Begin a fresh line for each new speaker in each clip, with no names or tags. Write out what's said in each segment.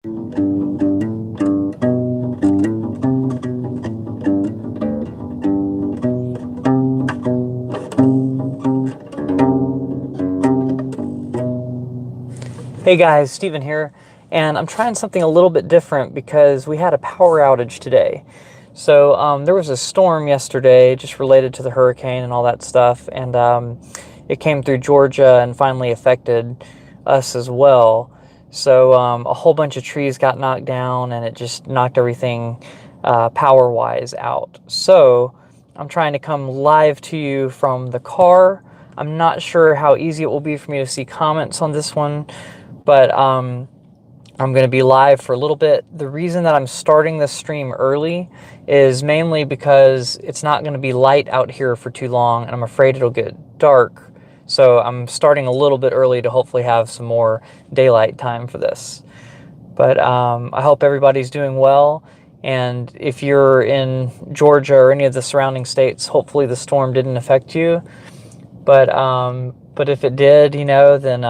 Hey guys, Steven here, and I'm trying something a little bit different because we had a power outage today. So there was a storm yesterday just related to the hurricane and all that stuff, and it came through Georgia and finally affected us as well. So a whole bunch of trees got knocked down, and it just knocked everything power-wise out. So I'm trying to come live to you from the car. I'm not sure how easy it will be for me to see comments on this one, but I'm going to be live for a little bit. The reason that I'm starting this stream early is mainly because it's not going to be light out here for too long, and I'm afraid it'll get dark. So I'm starting a little bit early to hopefully have some more daylight time for this. But I hope everybody's doing well. And if you're in Georgia or any of the surrounding states, hopefully the storm didn't affect you. But if it did, then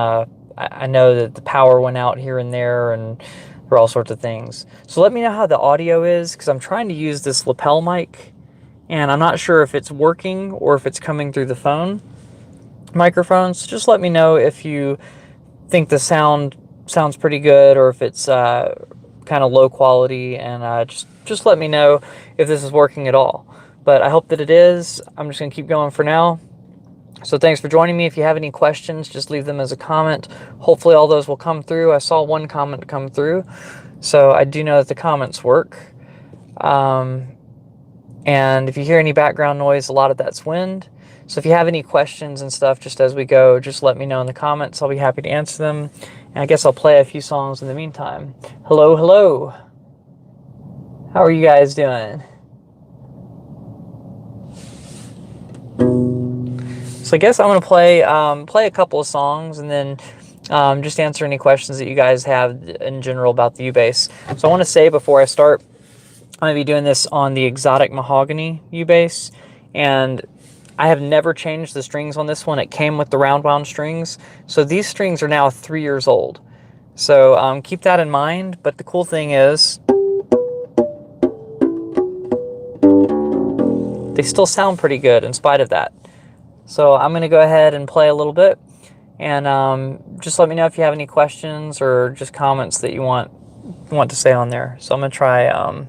I know that the power went out here and there, and for all sorts of things. So let me know how the audio is, because I'm trying to use this lapel mic, and I'm not sure if it's working or if it's coming through the phone microphones. Just let me know if you think the sound sounds pretty good, or if it's kind of low quality, and just let me know if this is working at all. But I hope that it is. I'm just going to keep going for now. So thanks for joining me. If you have any questions, just leave them as a comment. Hopefully all those will come through. I saw one comment come through, so I do know that the comments work. And if you hear any background noise, a lot of that's wind. So if you have any questions and stuff just as we go, just let me know in the comments. I'll be happy to answer them. And I guess I'll play a few songs in the meantime. Hello, hello. How are you guys doing? So I guess I'm going to play a couple of songs, and then just answer any questions that you guys have in general about the U-Bass. So I want to say before I start, I'm going to be doing this on the Exotic Mahogany U-Bass, and I have never changed the strings on this one. It came with the round wound strings, so these strings are now 3 years old. So keep that in mind, but the cool thing is they still sound pretty good in spite of that. So I'm going to go ahead and play a little bit, and just let me know if you have any questions or just comments that you want to say on there. So I'm going to try...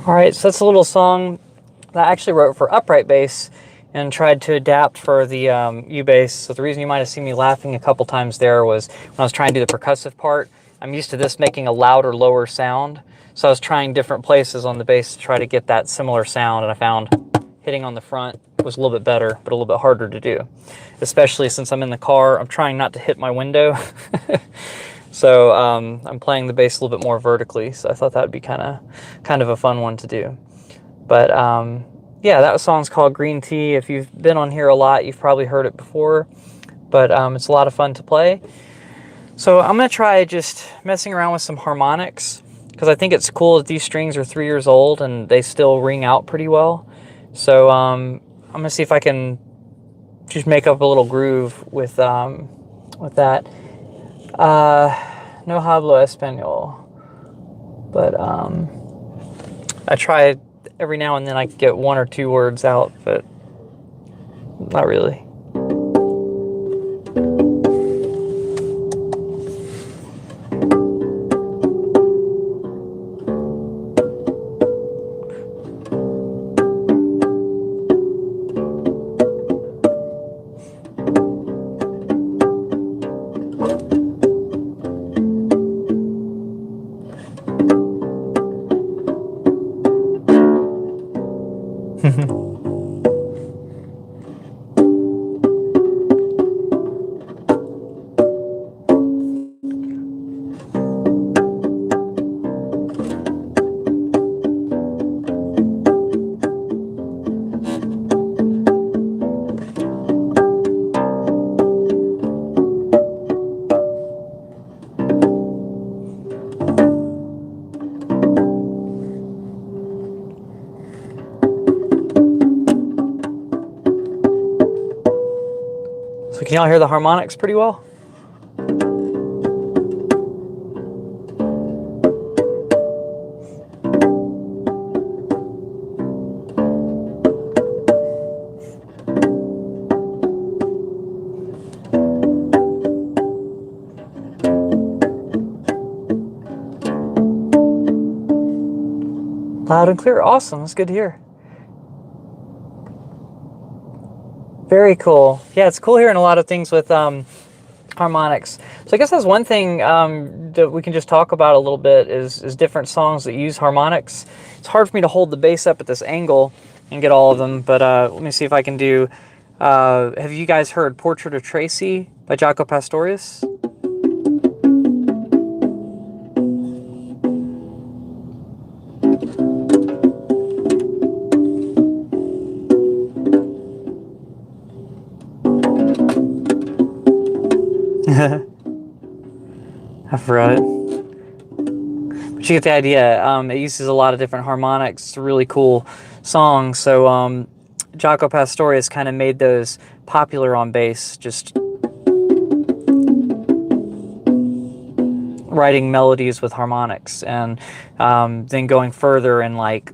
All right, so that's a little song that I actually wrote for upright bass and tried to adapt for the U-bass. So the reason you might have seen me laughing a couple times there was when I was trying to do the percussive part. I'm used to this making a louder, lower sound. So I was trying different places on the bass to try to get that similar sound, and I found hitting on the front was a little bit better, but a little bit harder to do. Especially since I'm in the car, I'm trying not to hit my window. So I'm playing the bass a little bit more vertically, so I thought that would be kind of a fun one to do. But yeah, that song's called Green Tea. If you've been on here a lot, you've probably heard it before, but it's a lot of fun to play. So I'm going to try just messing around with some harmonics, because I think it's cool that these strings are 3 years old and they still ring out pretty well. So I'm going to see if I can just make up a little groove with that. No hablo español, but I try every now and then. I get 1 or 2 words out, but not really. So can y'all hear the harmonics pretty well? Loud and clear. Awesome. That's good to hear. Very cool. Yeah, it's cool hearing a lot of things with harmonics. So I guess that's one thing that we can just talk about a little bit is different songs that use harmonics. It's hard for me to hold the bass up at this angle and get all of them, but let me see if I can do... have you guys heard Portrait of Tracy by Jaco Pastorius? I forgot it. But you get the idea. It uses a lot of different harmonics. It's a really cool song. So Jaco Pastorius kind of made those popular on bass, just writing melodies with harmonics, and then going further and like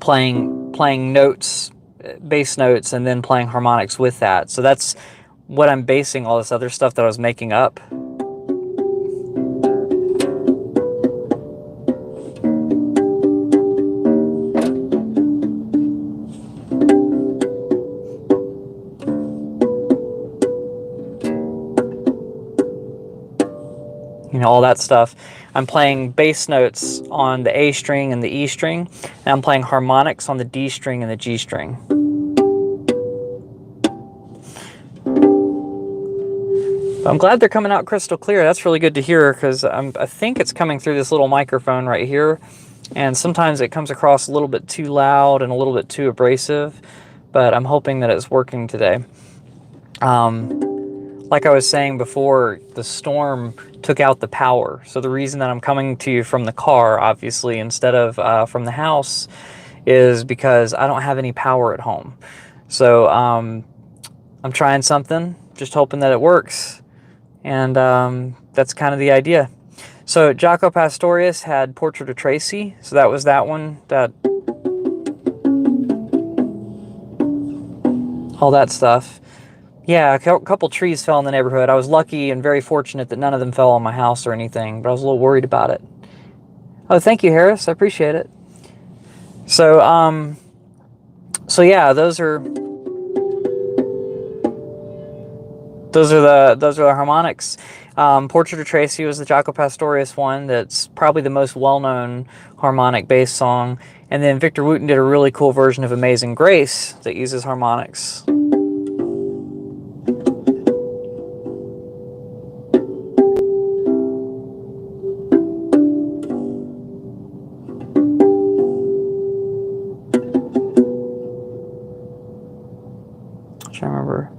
playing notes, bass notes, and then playing harmonics with that. So that's what I'm basing all this other stuff that I was making up. You know, all that stuff. I'm playing bass notes on the A string and the E string, and I'm playing harmonics on the D string and the G string. But I'm glad they're coming out crystal clear. That's really good to hear, because I think it's coming through this little microphone right here, and sometimes it comes across a little bit too loud and a little bit too abrasive, but I'm hoping that it's working today. Like I was saying before, the storm took out the power. So the reason that I'm coming to you from the car, obviously, instead of from the house, is because I don't have any power at home. So I'm trying something, just hoping that it works. And that's kind of the idea. So Jaco Pastorius had Portrait of Tracy. So that was that one. All that stuff. Yeah, a couple trees fell in the neighborhood. I was lucky and very fortunate that none of them fell on my house or anything, but I was a little worried about it. Oh, thank you, Harris. I appreciate it. So, so yeah, those are the harmonics. Portrait of Tracy was the Jaco Pastorius one. That's probably the most well-known harmonic bass song. And then Victor Wooten did a really cool version of Amazing Grace that uses harmonics. I'm trying to remember.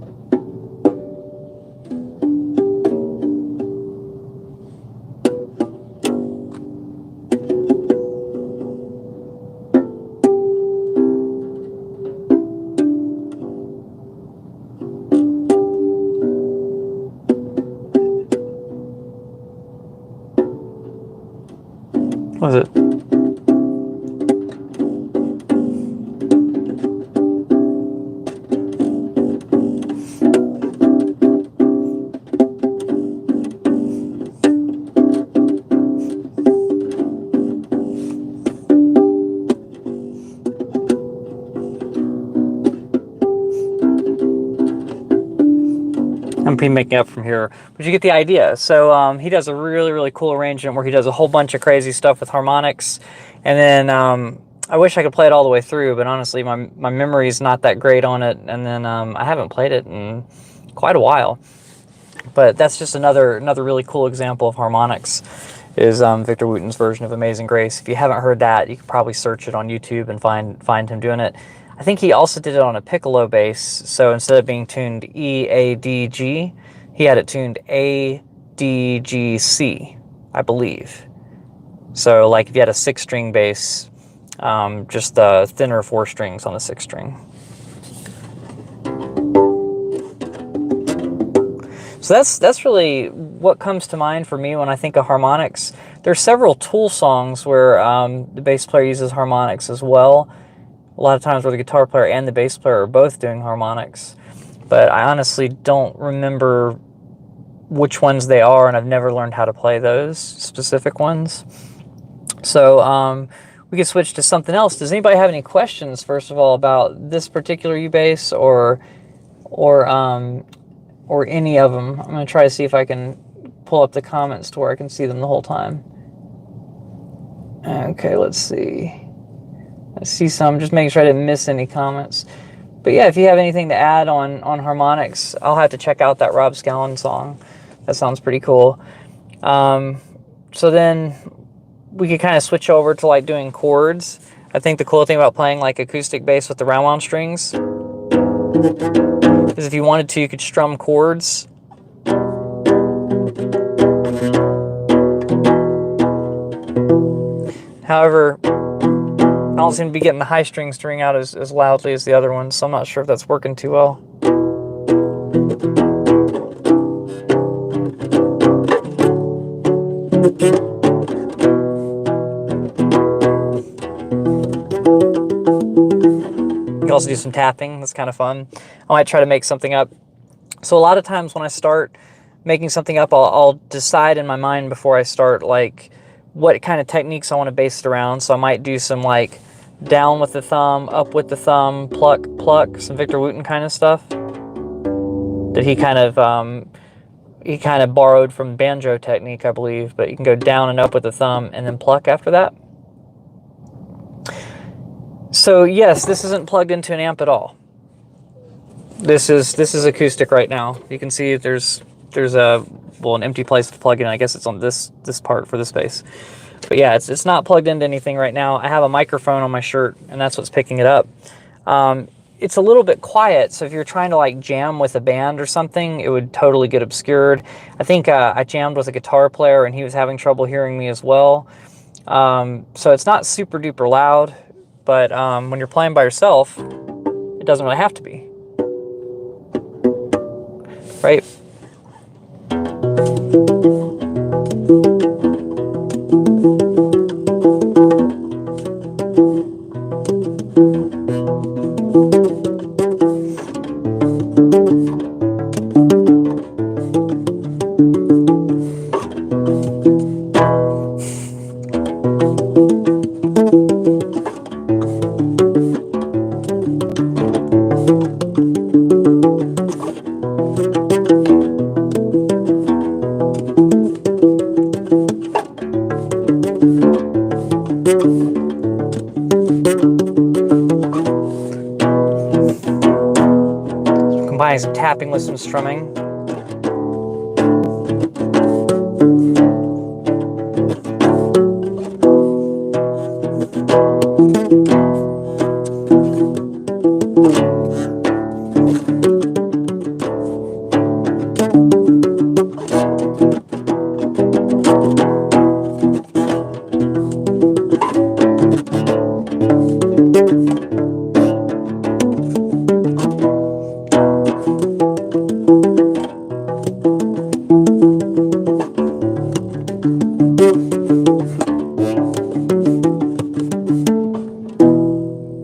What was it? I'm pretty making up from here, but you get the idea. So he does a really, really cool arrangement where he does a whole bunch of crazy stuff with harmonics. And then I wish I could play it all the way through, but honestly, my memory is not that great on it. And then I haven't played it in quite a while. But that's just another really cool example of harmonics, is Victor Wooten's version of Amazing Grace. If you haven't heard that, you could probably search it on YouTube and find him doing it. I think he also did it on a piccolo bass, so instead of being tuned E, A, D, G, he had it tuned A, D, G, C, I believe. So like if you had a 6-string bass, just thinner 4 strings on the 6-string. So that's really what comes to mind for me when I think of harmonics. There's several Tool songs where the bass player uses harmonics as well. A lot of times where the guitar player and the bass player are both doing harmonics. But I honestly don't remember which ones they are, and I've never learned how to play those specific ones. So we could switch to something else. Does anybody have any questions, first of all, about this particular U-bass or any of them? I'm going to try to see if I can pull up the comments to where I can see them the whole time. Okay, let's see. I see some, just making sure I didn't miss any comments. But yeah, if you have anything to add on harmonics, I'll have to check out that Rob Scallon song. That sounds pretty cool. So then we could kind of switch over to like doing chords. I think the cool thing about playing like acoustic bass with the round wound strings is if you wanted to, you could strum chords. However, I don't seem to be getting the high strings to ring out as loudly as the other ones, so I'm not sure if that's working too well. You can also do some tapping, that's kind of fun. I might try to make something up. So a lot of times when I start making something up, I'll decide in my mind before I start like what kind of techniques I want to base it around. So I might do some like down with the thumb, up with the thumb, pluck, pluck, some Victor Wooten kind of stuff that he kind of borrowed from banjo technique, I believe. But you can go down and up with the thumb and then pluck after that. So yes, this isn't plugged into an amp at all. This is acoustic right now. You can see there's an empty place to plug in. I guess it's on this part for this bass. But yeah, it's not plugged into anything right now. I have a microphone on my shirt, and that's what's picking it up. It's a little bit quiet, so if you're trying to like jam with a band or something, it would totally get obscured. I think I jammed with a guitar player, and he was having trouble hearing me as well. So it's not super duper loud, but when you're playing by yourself, it doesn't really have to be. Right? some tapping with some strumming.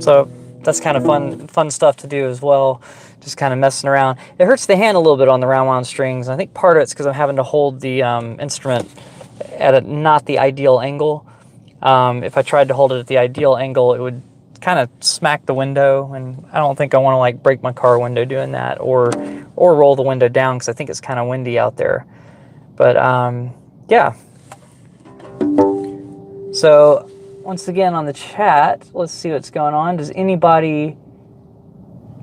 So that's kind of fun stuff to do as well, just kind of messing around. It hurts the hand a little bit on the round wound strings. I think part of it's because I'm having to hold the instrument at not the ideal angle. If I tried to hold it at the ideal angle, it would kind of smack the window, and I don't think I want to like break my car window doing that, or roll the window down, because I think it's kind of windy out there. But yeah. So once again on the chat, let's see what's going on. Does anybody?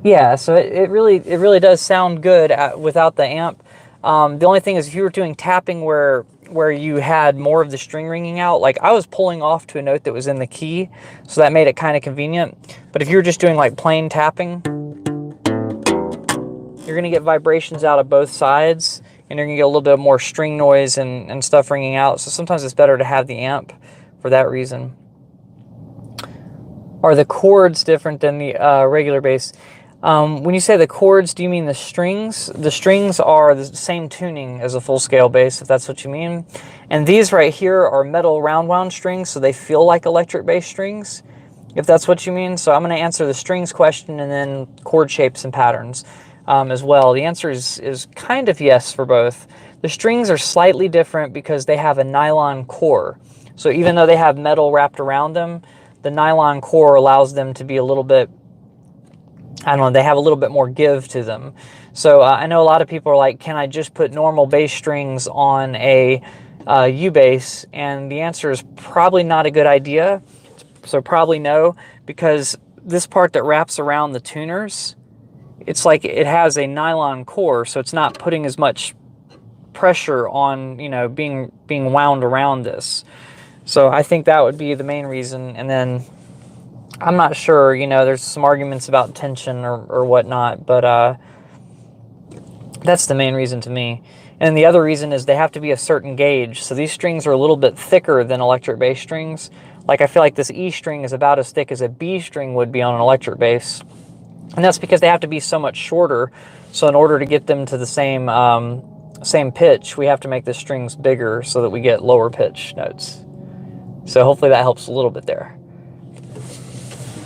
Yeah, so it really does sound good without the amp. The only thing is, if you were doing tapping where you had more of the string ringing out, like I was pulling off to a note that was in the key, so that made it kind of convenient. But if you were just doing like plain tapping, you're gonna get vibrations out of both sides, and you're gonna get a little bit more string noise and stuff ringing out. So sometimes it's better to have the amp for that reason. Are the chords different than the regular bass? When you say the chords, do you mean the strings? The strings are the same tuning as a full-scale bass, if that's what you mean. And these right here are metal round wound strings, so they feel like electric bass strings, if that's what you mean. So I'm going to answer the strings question and then chord shapes and patterns as well. The answer is kind of yes for both. The strings are slightly different because they have a nylon core. So even though they have metal wrapped around them, the nylon core allows them to be a little bit, I don't know, they have a little bit more give to them. So I know a lot of people are like, can I just put normal bass strings on a U-bass? And the answer is probably not a good idea. So probably no, because this part that wraps around the tuners, it's like it has a nylon core, so it's not putting as much pressure on, you know, being wound around this. So I think that would be the main reason. And then I'm not sure, you know, there's some arguments about tension or whatnot, but that's the main reason to me. And the other reason is they have to be a certain gauge. So these strings are a little bit thicker than electric bass strings. Like I feel like this E string is about as thick as a B string would be on an electric bass. And that's because they have to be so much shorter. So in order to get them to the same pitch, we have to make the strings bigger so that we get lower pitch notes. So hopefully that helps a little bit there.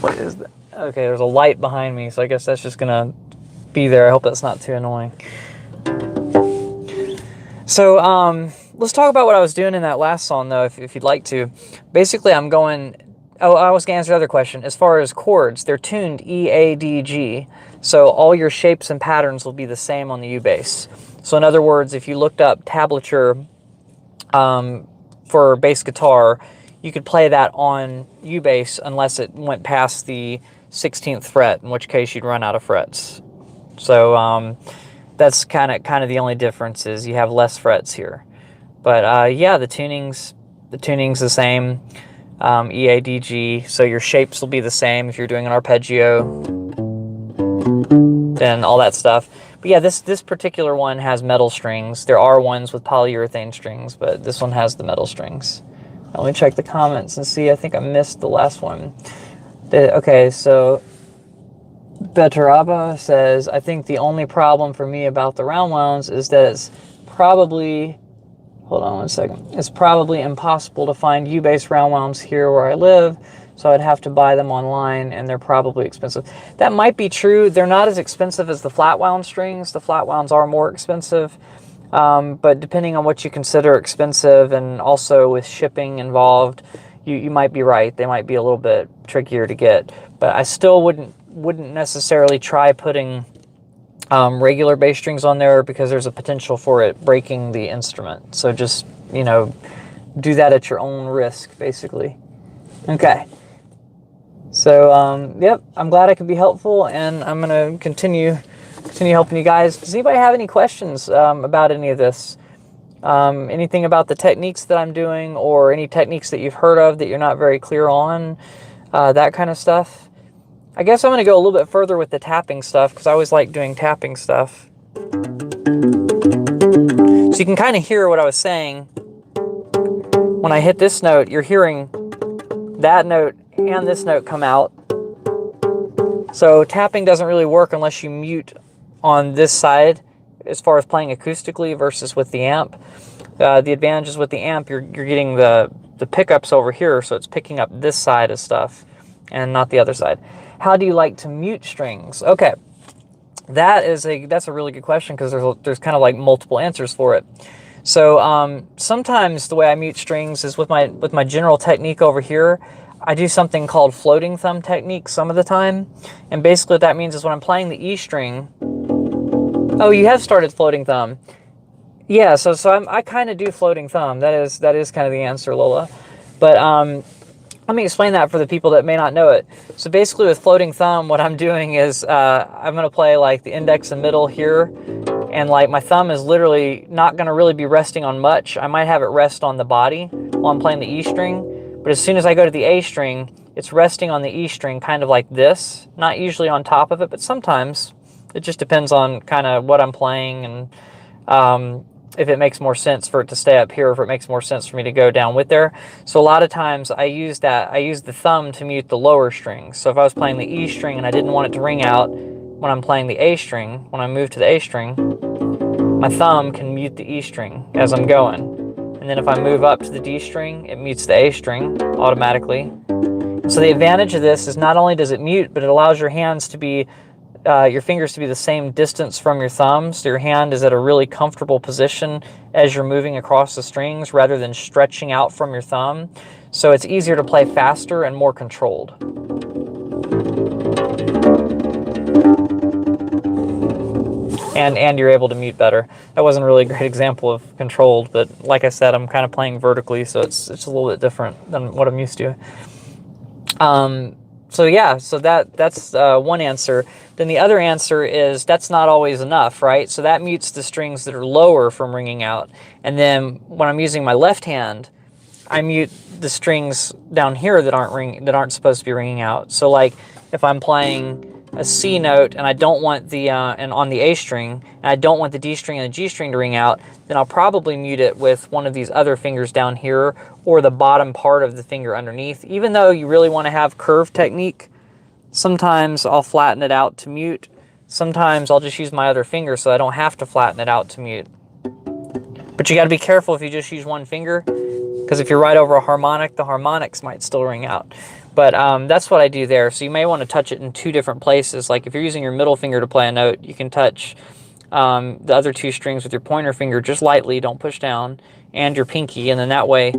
What is that? Okay, there's a light behind me, so I guess that's just gonna be there. I hope that's not too annoying. So let's talk about what I was doing in that last song, though, if you'd like to. Basically, I'm going... Oh, I was going to answer the other question. As far as chords, they're tuned E, A, D, G. So all your shapes and patterns will be the same on the U-bass. So in other words, if you looked up tablature for bass guitar, you could play that on U-bass unless it went past the 16th fret, in which case you'd run out of frets. So that's kind of the only difference, is you have less frets here. But yeah, the tuning's the same, E, A, D, G. So your shapes will be the same if you're doing an arpeggio, then all that stuff. But yeah, this particular one has metal strings. There are ones with polyurethane strings, but this one has the metal strings. Let me check the comments and see. I think I missed the last one. Okay, so Betaraba says, I think the only problem for me about the round wounds is that it's probably, hold on one second, it's probably impossible to find U-bass round wounds here where I live, so I'd have to buy them online, and they're probably expensive. That might be true. They're not as expensive as the flat wound strings. The flat wounds are more expensive. But depending on what you consider expensive, and also with shipping involved, you might be right. They might be a little bit trickier to get. But I still wouldn't necessarily try putting regular bass strings on there, because there's a potential for it breaking the instrument. So just, you know, do that at your own risk, basically. Okay. So, yep, I'm glad I could be helpful, and I'm going to continue continue helping you guys. Does anybody have any questions about any of this? Anything about the techniques that I'm doing, or any techniques that you've heard of that you're not very clear on, that kind of stuff? I guess I'm going to go a little bit further with the tapping stuff, because I always like doing tapping stuff. So you can kind of hear what I was saying. When I hit this note, you're hearing that note and this note come out. So tapping doesn't really work unless you mute on this side as far as playing acoustically versus with the amp. The advantage is with the amp, you're getting the pickups over here, so it's picking up this side of stuff and not the other side. How do you like to mute strings? Okay, that's a really good question, because there's kind of like multiple answers for it. So sometimes the way I mute strings is with my general technique over here. I do something called floating thumb technique some of the time, and basically what that means is when I'm playing the E string. Oh, you have started floating thumb. Yeah, so I kind of do floating thumb. That is kind of the answer, Lola. But let me explain that for the people that may not know it. So basically with floating thumb, what I'm doing is I'm going to play like the index and middle here, and like my thumb is literally not going to really be resting on much. I might have it rest on the body while I'm playing the E string, but as soon as I go to the A string, it's resting on the E string kind of like this. Not usually on top of it, but sometimes. It just depends on kind of what I'm playing, and if it makes more sense for it to stay up here, or if it makes more sense for me to go down with there. So a lot of times I use the thumb to mute the lower strings. So if I was playing the E string and I didn't want it to ring out when I'm playing the A string, when I move to the A string, my thumb can mute the E string as I'm going. And then if I move up to the D string, it mutes the A string automatically. So the advantage of this is not only does it mute, but it allows your hands to be your fingers to be the same distance from your thumbs, so your hand is at a really comfortable position as you're moving across the strings rather than stretching out from your thumb. So it's easier to play faster and more controlled. And you're able to mute better. That wasn't really a great example of controlled, but like I said, I'm kind of playing vertically, so it's a little bit different than what I'm used to. So yeah, so that's one answer. Then the other answer is that's not always enough, right? So that mutes the strings that are lower from ringing out. And then when I'm using my left hand, I mute the strings down here that aren't supposed to be ringing out. So like if I'm playing a C note and I don't want the and on the A string, and I don't want the D string and the G string to ring out, then I'll probably mute it with one of these other fingers down here, or the bottom part of the finger underneath. Even though you really want to have curve technique, sometimes I'll flatten it out to mute. Sometimes I'll just use my other finger so I don't have to flatten it out to mute. But you got to be careful if you just use one finger, because if you're right over a harmonic, the harmonics might still ring out. But that's what I do there. So you may want to touch it in two different places. Like if you're using your middle finger to play a note, you can touch the other two strings with your pointer finger just lightly, don't push down, and your pinky, and then that way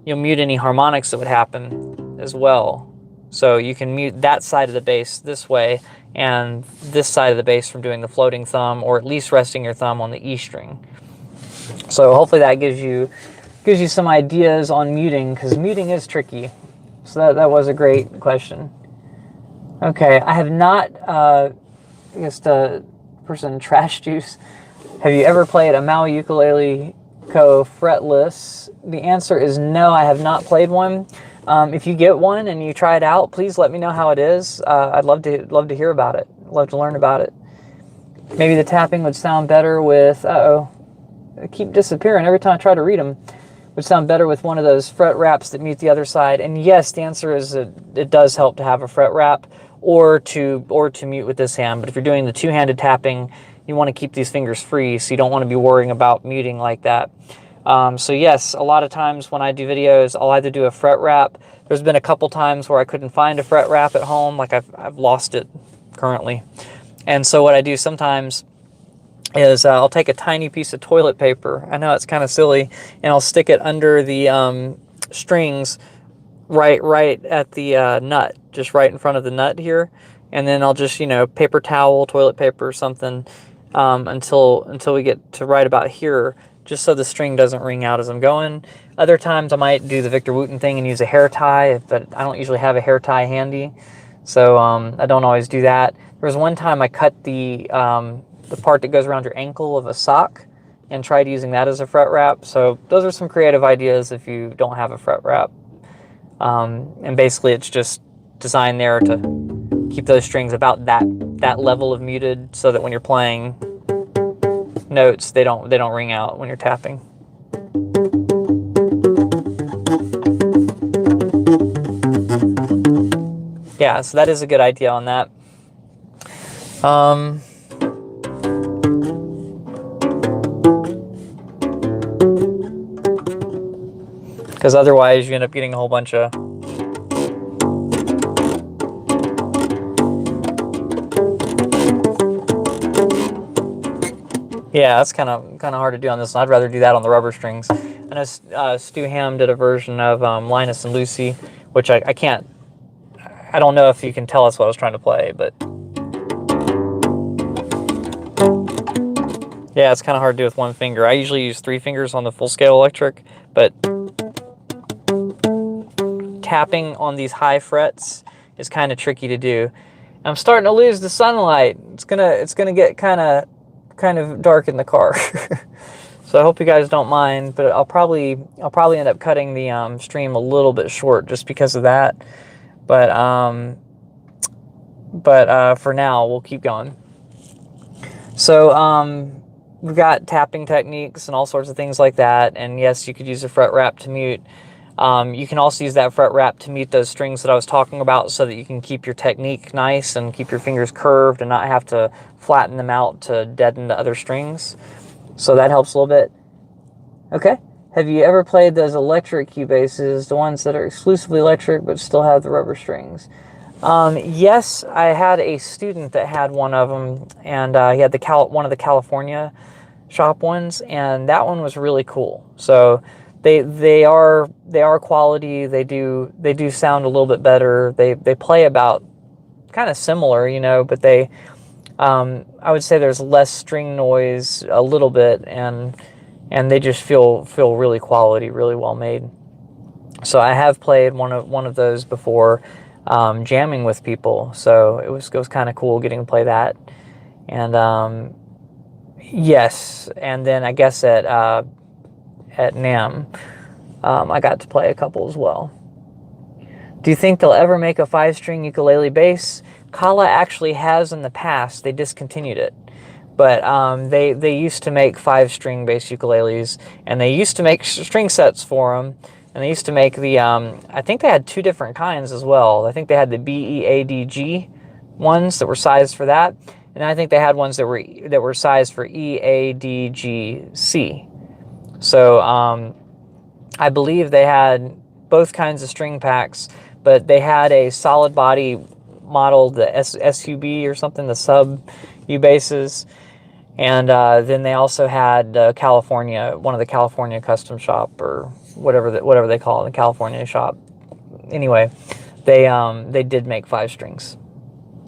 you'll mute any harmonics that would happen as well. So you can mute that side of the bass this way, and this side of the bass from doing the floating thumb, or at least resting your thumb on the E string. So hopefully that gives you some ideas on muting, because muting is tricky. So that was a great question. Okay, I have not, I guess the person Trash Juice, have you ever played a Maui ukulele fretless? The answer is no, I have not played one. If you get one and you try it out, please let me know how it is. I'd love to hear about it. Love to learn about it. Maybe the tapping would sound better with, they keep disappearing every time I try to read them. Would sound better with one of those fret wraps that mute the other side. And yes, the answer is it does help to have a fret wrap, or to mute with this hand. But if you're doing the two-handed tapping, you want to keep these fingers free, so you don't want to be worrying about muting like that. So yes, a lot of times when I do videos, I'll either do a fret wrap. There's been a couple times where I couldn't find a fret wrap at home, like I've lost it currently. And so what I do sometimes is I'll take a tiny piece of toilet paper. I know it's kind of silly, and I'll stick it under the strings right at the nut, just right in front of the nut here. And then I'll just, paper towel, toilet paper, something, until we get to right about here, just so the string doesn't ring out as I'm going. Other times I might do the Victor Wooten thing and use a hair tie, but I don't usually have a hair tie handy, so I don't always do that. There was one time I cut the part that goes around your ankle of a sock and tried using that as a fret wrap. So those are some creative ideas if you don't have a fret wrap. And basically it's just designed there to keep those strings about that level of muted so that when you're playing notes, they don't ring out when you're tapping. Yeah, so that is a good idea on that. Because otherwise you end up getting a whole bunch of yeah, that's kind of hard to do on this one. I'd rather do that on the rubber strings. I know Stu Ham did a version of Linus and Lucy, which I can't. I don't know if you can tell us what I was trying to play, but yeah, it's kind of hard to do with one finger. I usually use 3 fingers on the full scale electric, but tapping on these high frets is kind of tricky to do. I'm starting to lose the sunlight. It's gonna get kind of dark in the car. So I hope you guys don't mind, but I'll probably end up cutting the stream a little bit short just because of that. But for now we'll keep going. So we've got tapping techniques and all sorts of things like that. And yes, you could use a fret wrap to mute. You can also use that fret wrap to mute those strings that I was talking about so that you can keep your technique nice and keep your fingers curved and not have to flatten them out to deaden the other strings. So that helps a little bit. Okay. Have you ever played those electric Cubasses, the ones that are exclusively electric but still have the rubber strings? Yes, I had a student that had one of them, and he had one of the California shop ones, and that one was really cool. So they are quality. They do sound a little bit better. They play about kind of similar, you know, but they I would say there's less string noise a little bit, and they just feel really quality, really well made. So I have played one of those before, jamming with people. So it was kind of cool getting to play that. And yes, and then I guess at NAMM, I got to play a couple as well. Do you think they'll ever make a 5-string ukulele bass? Kala actually has in the past. They discontinued it. But they used to make 5-string bass ukuleles, and they used to make string sets for them. And they used to make the, I think they had 2 different kinds as well. I think they had the BEADG ones that were sized for that. And I think they had ones that were sized for EADGC. So I believe they had both kinds of string packs, but they had a solid body model, the SUB or something, the sub U basses. And then they also had one of the California custom shop, or whatever they call it, the California shop. Anyway, they did make 5 strings.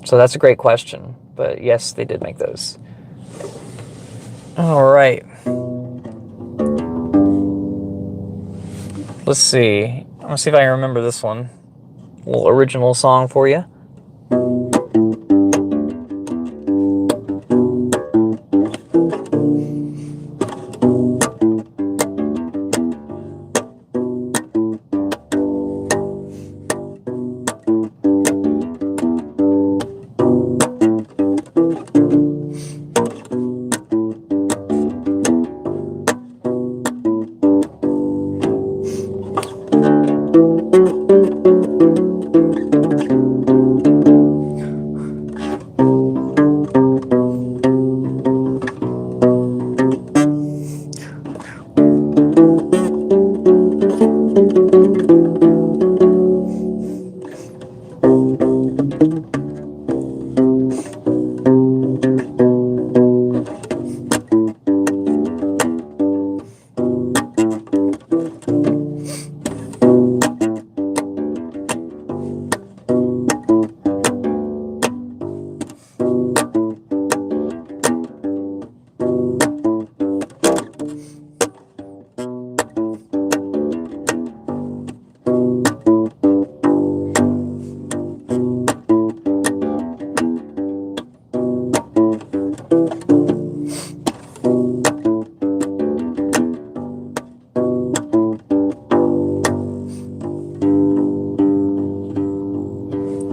So that's a great question. But yes, they did make those. All right. Let's see. I'm gonna see if I can remember this one. A little original song for you.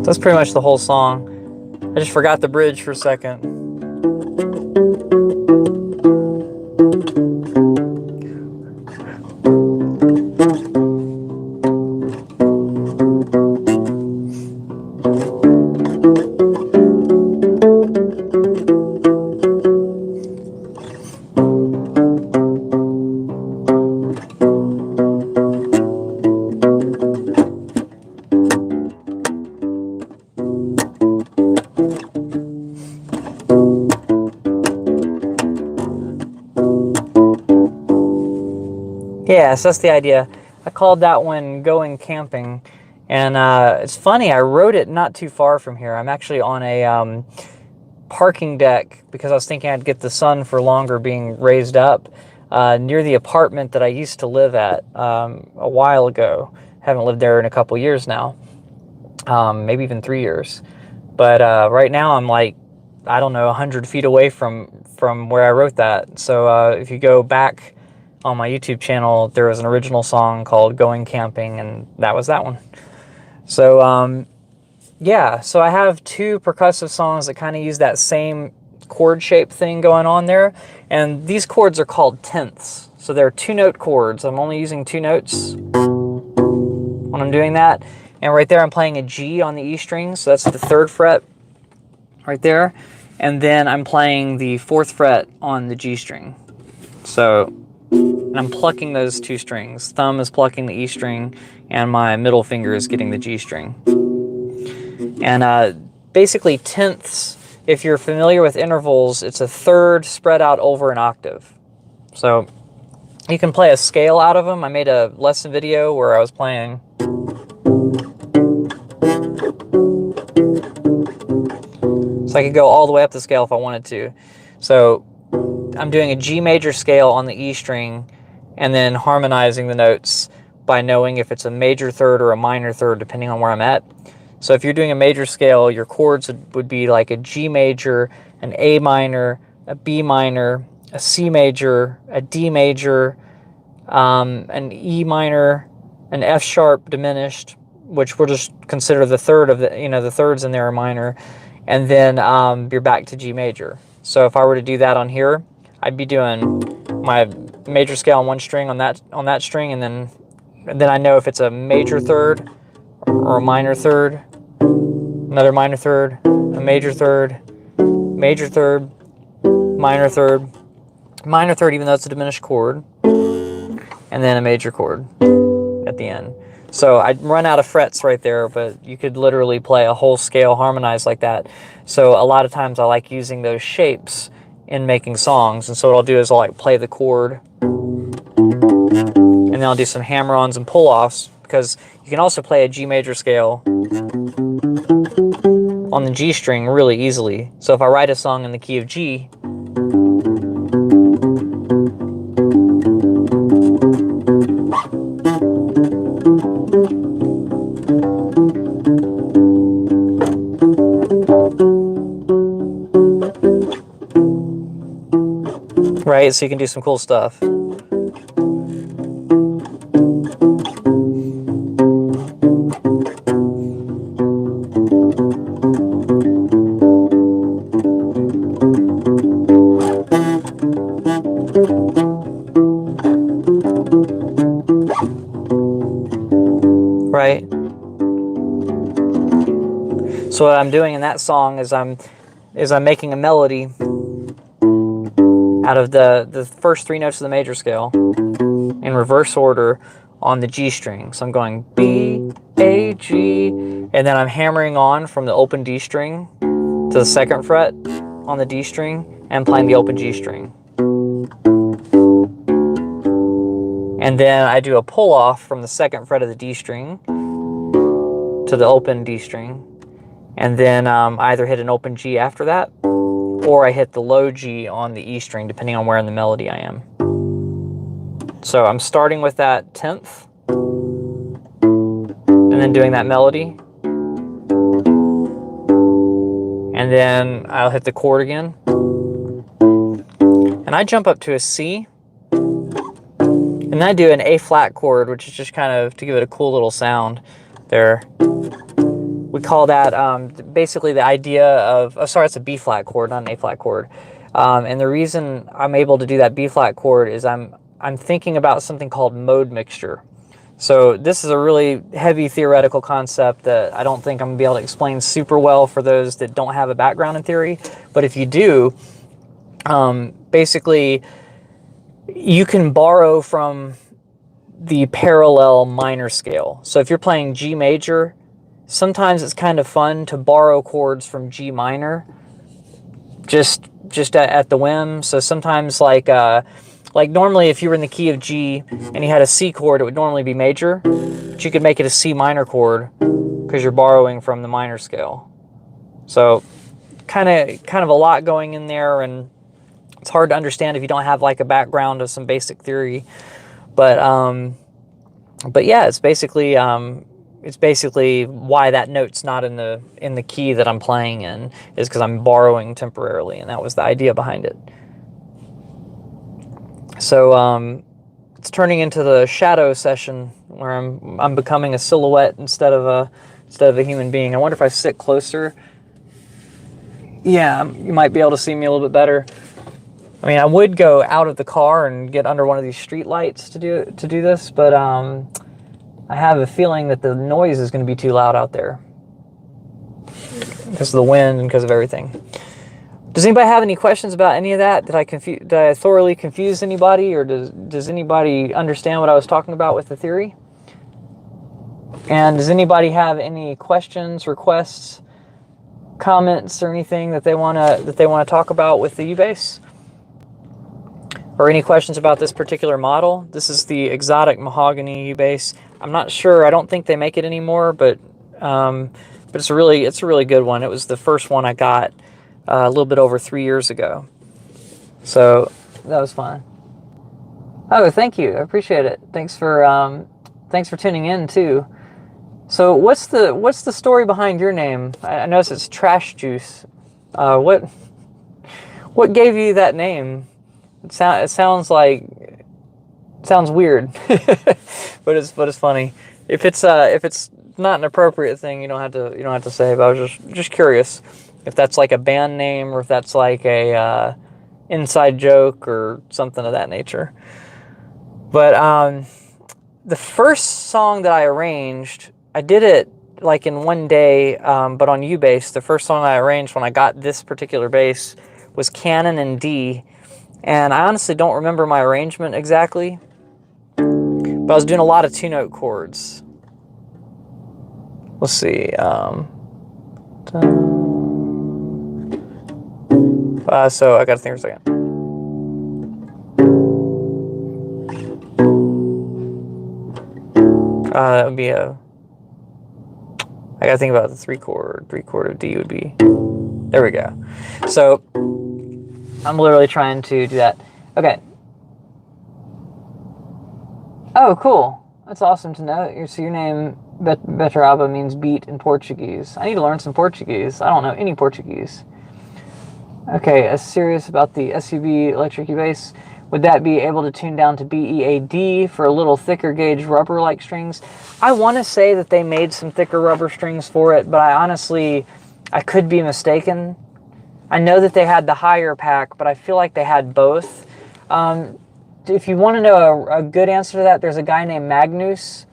That's pretty much the whole song. I just forgot the bridge for a second. Yeah, so that's the idea. I called that one Going Camping. And it's funny, I wrote it not too far from here. I'm actually on a parking deck because I was thinking I'd get the sun for longer being raised up near the apartment that I used to live at a while ago. Haven't lived there in a couple years now, maybe even 3 years. But right now I'm like, I don't know, 100 feet away from where I wrote that. So if you go back on my YouTube channel, there was an original song called Going Camping, and that was that one. So yeah, so I have two percussive songs that kind of use that same chord shape thing going on there, and these chords are called tenths. So they're 2-note chords. I'm only using 2 notes when I'm doing that, and right there I'm playing a G on the E string, so that's the 3rd fret right there, and then I'm playing the 4th fret on the G string. So and I'm plucking those 2 strings. Thumb is plucking the E string, and my middle finger is getting the G string. And basically tenths, if you're familiar with intervals, it's a third spread out over an octave. So you can play a scale out of them. I made a lesson video where I was playing. So I could go all the way up the scale if I wanted to. So I'm doing a G major scale on the E string and then harmonizing the notes by knowing if it's a major third or a minor third depending on where I'm at. So if you're doing a major scale, your chords would be like a G major, an A minor, a B minor, a C major, a D major, an E minor, an F sharp diminished, which we'll just consider the third of the, the thirds in there are minor, and then you're back to G major. So if I were to do that on here, I'd be doing my major scale on one string on that string, and then I know if it's a major third or a minor third, another minor third, a major third, minor third even though it's a diminished chord, and then a major chord at the end. So I'd run out of frets right there, but you could literally play a whole scale harmonized like that. So a lot of times I like using those shapes in making songs, and so what I'll do is I'll like play the chord, and then I'll do some hammer-ons and pull-offs, because you can also play a G major scale on the G string really easily. So if I write a song in the key of G, right? So you can do some cool stuff. Right? So what I'm doing in that song is I'm making a melody out of the first 3 notes of the major scale in reverse order on the G string. So I'm going B, A, G, and then I'm hammering on from the open D string to the 2nd fret on the D string and playing the open G string. And then I do a pull off from the 2nd fret of the D string to the open D string, and then I either hit an open G after that, or I hit the low G on the E string, depending on where in the melody I am. So I'm starting with that 10th, and then doing that melody, and then I'll hit the chord again, and I jump up to a C, and then I do an A flat chord, which is just kind of to give it a cool little sound there, we call that basically the idea of, oh, sorry, it's a B flat chord, not an A flat chord. And the reason I'm able to do that B flat chord is I'm thinking about something called mode mixture. So this is a really heavy theoretical concept that I don't think I'm going to be able to explain super well for those that don't have a background in theory. But if you do, basically you can borrow from the parallel minor scale. So if you're playing G major, sometimes it's kind of fun to borrow chords from G minor just at the whim. So sometimes like normally if you were in the key of G and you had a C chord, it would normally be major, but you could make it a C minor chord because you're borrowing from the minor scale. So kind of a lot going in there, and it's hard to understand if you don't have like a background of some basic theory. But yeah, it's basically why that note's not in the key that I'm playing in, is because I'm borrowing temporarily, and that was the idea behind it. So it's turning into the shadow session where I'm becoming a silhouette instead of a human being. I wonder if I sit closer. Yeah, you might be able to see me a little bit better. I mean, I would go out of the car and get under one of these street lights to do this, but I have a feeling that the noise is going to be too loud out there because of the wind and because of everything. Does anybody have any questions about any of that? Did I thoroughly confuse anybody, or does anybody understand what I was talking about with the theory? And does anybody have any questions, requests, comments, or anything that they want to talk about with the U-Bass? Or any questions about this particular model? This is the exotic mahogany U-Bass. I'm not sure. I don't think they make it anymore, but it's a really good one. It was the first one I got a little bit over 3 years ago. So that was fun. Oh, thank you. I appreciate it. Thanks for tuning in too. So what's the story behind your name? I notice it's Trash Juice. What gave you that name? It sounds weird, but it's funny. If it's not an appropriate thing, you don't have to say. But I was just curious if that's like a band name or if that's like a inside joke or something of that nature. But the first song that I arranged, I did it like in one day, but on U-Bass. The first song I arranged when I got this particular bass was Canon in D. And I honestly don't remember my arrangement exactly, but I was doing a lot of two-note chords. Let's see. So I got to think for a second. That would be I got to think about the three chord of D would be. There we go. So I'm literally trying to do that. Okay. Oh, cool. That's awesome to know. So your name, Beteraba, means beat in Portuguese. I need to learn some Portuguese. I don't know any Portuguese. Okay, serious about the SUV electric U-Bass. Would that be able to tune down to BEAD for a little thicker gauge rubber-like strings? I want to say that they made some thicker rubber strings for it, but I could be mistaken. I know that they had the higher pack, but I feel like they had both. If you want to know a good answer to that, there's a guy named Magnus,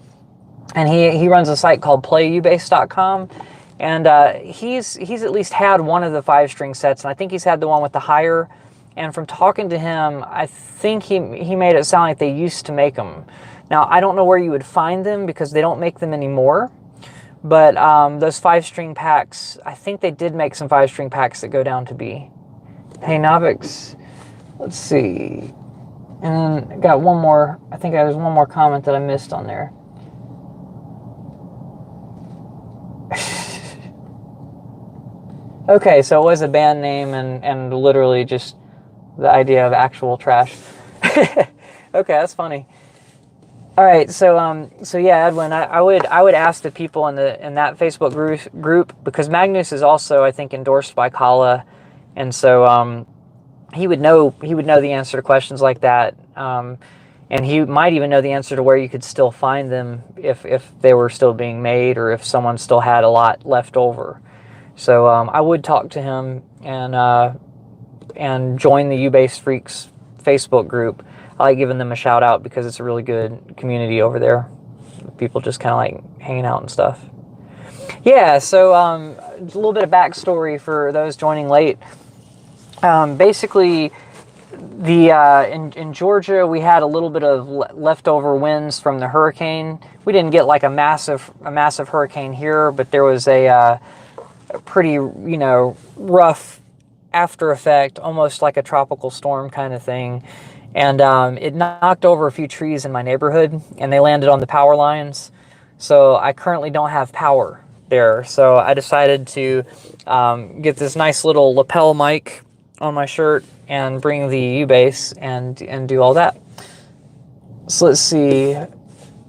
and he runs a site called playubase.com, and he's at least had one of the 5-string sets, and I think he's had the one with the higher. And from talking to him, I think he made it sound like they used to make them. Now, I don't know where you would find them because they don't make them anymore. But those 5-string packs, I think they did make some 5-string packs that go down to B. Hey, Novix. Let's see. And then got one more. I think there's one more comment that I missed on there. Okay, so it was a band name and literally just the idea of actual trash. Okay, that's funny. All right, so yeah, Edwin, I would ask the people in that Facebook group because Magnus is also, I think, endorsed by Kala, and so he would know the answer to questions like that. And and he might even know the answer to where you could still find them if they were still being made, or if someone still had a lot left over. So I would talk to him and join the U-Base Freaks Facebook group. I like giving them a shout out because it's a really good community over there. People just kind of like hanging out and stuff. Yeah, so a little bit of backstory for those joining late. Basically, in Georgia, we had a little bit of leftover winds from the hurricane. We didn't get like a massive hurricane here, but there was a pretty, rough after effect, almost like a tropical storm kind of thing. And it knocked over a few trees in my neighborhood, and they landed on the power lines. So I currently don't have power there. So I decided to get this nice little lapel mic on my shirt and bring the U-Base and do all that. So let's see,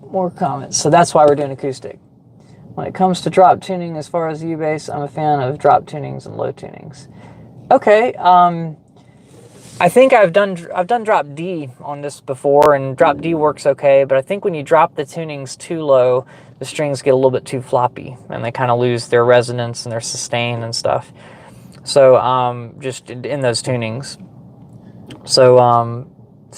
more comments. So that's why we're doing acoustic. When it comes to drop tuning, as far as the U-Base, I'm a fan of drop tunings and low tunings. Okay, I think I've done drop D on this before, and drop D works okay, but I think when you drop the tunings too low, the strings get a little bit too floppy, and they kind of lose their resonance and their sustain and stuff. So just in those tunings. So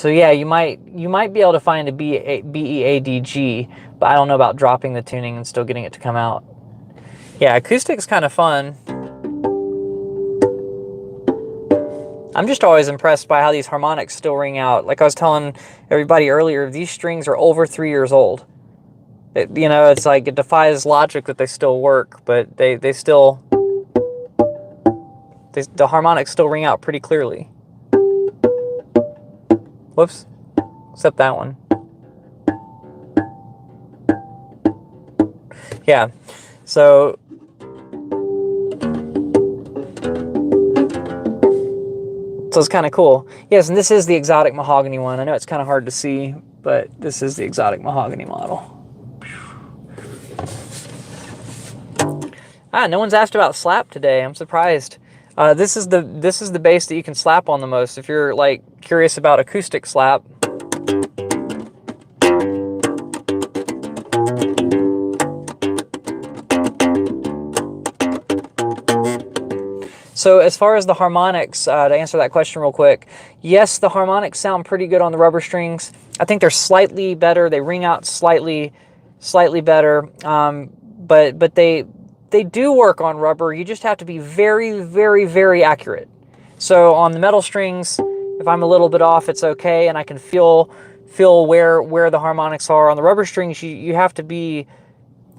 yeah, you might be able to find a BEADG, but I don't know about dropping the tuning and still getting it to come out. Yeah, acoustic's kind of fun. I'm just always impressed by how these harmonics still ring out. Like I was telling everybody earlier, these strings are over 3 years old. It's like it defies logic that they still work, but they still, the harmonics still ring out pretty clearly. Whoops, except that one. Yeah, so it's kind of cool. Yes, and this is the exotic mahogany one. I know it's kind of hard to see, but this is the exotic mahogany model. No one's asked about slap today. I'm surprised. This is the bass that you can slap on the most. If you're like curious about acoustic slap. So as far as the harmonics, to answer that question real quick, yes, the harmonics sound pretty good on the rubber strings. I think they're slightly better. They ring out slightly better, but they do work on rubber. You just have to be very, very, very accurate. So on the metal strings, if I'm a little bit off, it's okay, and I can feel where the harmonics are. On the rubber strings, you have to be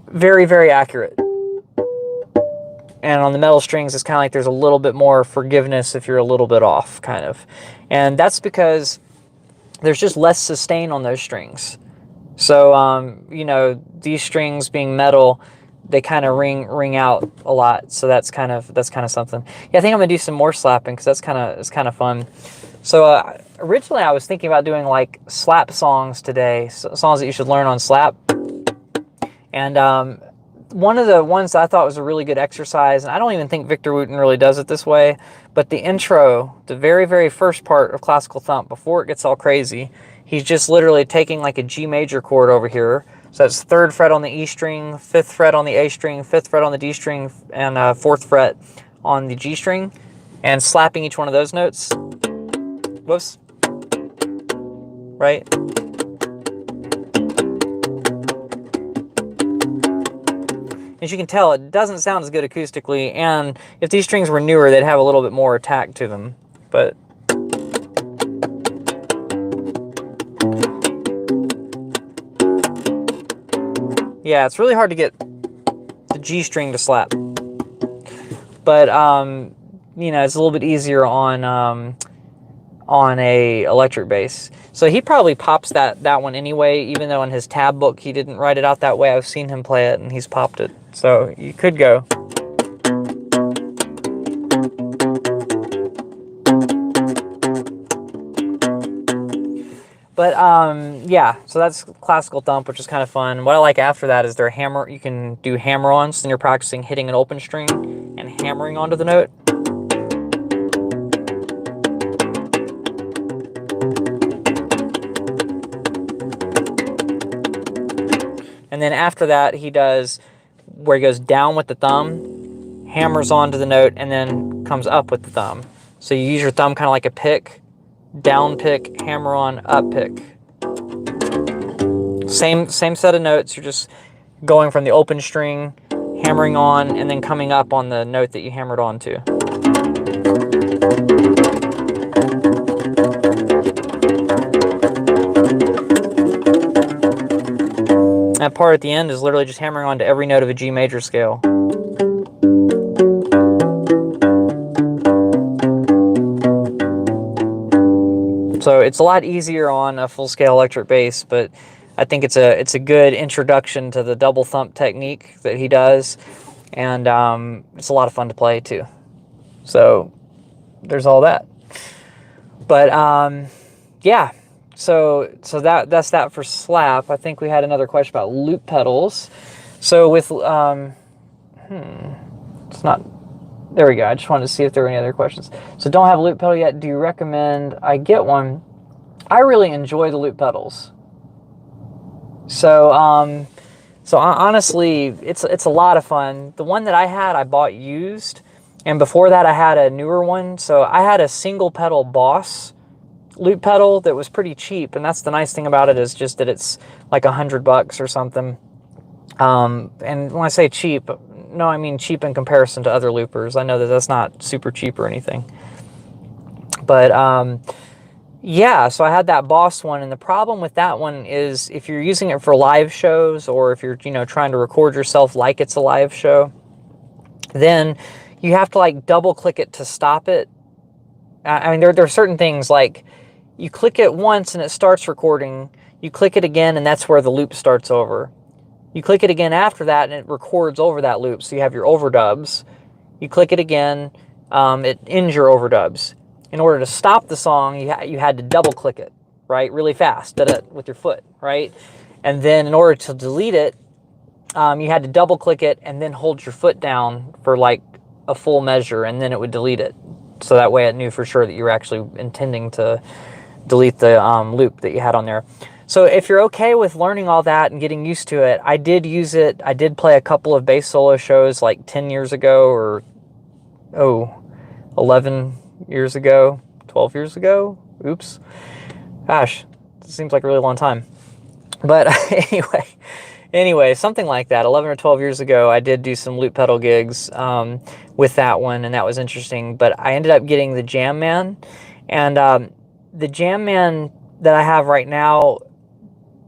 very, very accurate. And on the metal strings, it's kind of like there's a little bit more forgiveness if you're a little bit off, kind of. And that's because there's just less sustain on those strings. So, these strings being metal, they kind of ring out a lot. So that's kind of something. Yeah, I think I'm gonna do some more slapping because it's kind of fun. So originally I was thinking about doing like slap songs today, songs that you should learn on slap. And one of the ones that I thought was a really good exercise, and I don't even think Victor Wooten really does it this way, but the intro, the very, very first part of Classical Thump, before it gets all crazy, he's just literally taking like a G major chord over here. So that's 3rd fret on the E string, 5th fret on the A string, 5th fret on the D string, and 4th fret on the G string, and slapping each one of those notes. Whoops. Right? As you can tell, it doesn't sound as good acoustically, and if these strings were newer, they'd have a little bit more attack to them. But yeah, it's really hard to get the G string to slap. But it's a little bit easier on a electric bass. So he probably pops that one anyway, even though in his tab book he didn't write it out that way. I've seen him play it and he's popped it. So you could go. But yeah, so that's Classical Thump, which is kind of fun. What I like after that is their hammer. You can do hammer-ons, and you're practicing hitting an open string and hammering onto the note. And then after that, he does where he goes down with the thumb, hammers onto the note, and then comes up with the thumb. So you use your thumb kind of like a pick, down pick, hammer on, up pick. Same set of notes. You're just going from the open string, hammering on, and then coming up on the note that you hammered onto. That part at the end is literally just hammering onto every note of a G major scale. So it's a lot easier on a full-scale electric bass, but I think it's a good introduction to the double thump technique that he does, and it's a lot of fun to play too. So there's all that. But yeah, so that's that for slap. I think we had another question about loop pedals. So with it's not. There we go. I just wanted to see if there were any other questions. So don't have a loop pedal yet. Do you recommend I get one? I really enjoy the loop pedals. So honestly, it's a lot of fun. The one that I had, I bought used, and before that I had a newer one. So I had a single pedal Boss loop pedal that was pretty cheap, and that's the nice thing about it, is just that it's like $100 or something. And when I say cheap, no, I mean cheap in comparison to other loopers. I know that that's not super cheap or anything. But yeah, so I had that Boss one, and the problem with that one is if you're using it for live shows, or if you're, trying to record yourself like it's a live show, then you have to like double click it to stop it. I mean, there are certain things like you click it once and it starts recording. You click it again and that's where the loop starts over. You click it again after that and it records over that loop. So you have your overdubs. You click it again, it ends your overdubs. In order to stop the song, you had to double click it, right? Really fast, with your foot, right? And then in order to delete it, you had to double click it and then hold your foot down for like a full measure, and then it would delete it. So that way it knew for sure that you were actually intending to delete the loop that you had on there. So if you're okay with learning all that and getting used to it, I did use it. I did play a couple of bass solo shows like 10 years ago, or 11 years ago, 12 years ago. Oops. Gosh, it seems like a really long time. But anyway, something like that. 11 or 12 years ago, I did do some loop pedal gigs with that one, and that was interesting. But I ended up getting the Jam Man, and the Jam Man that I have right now,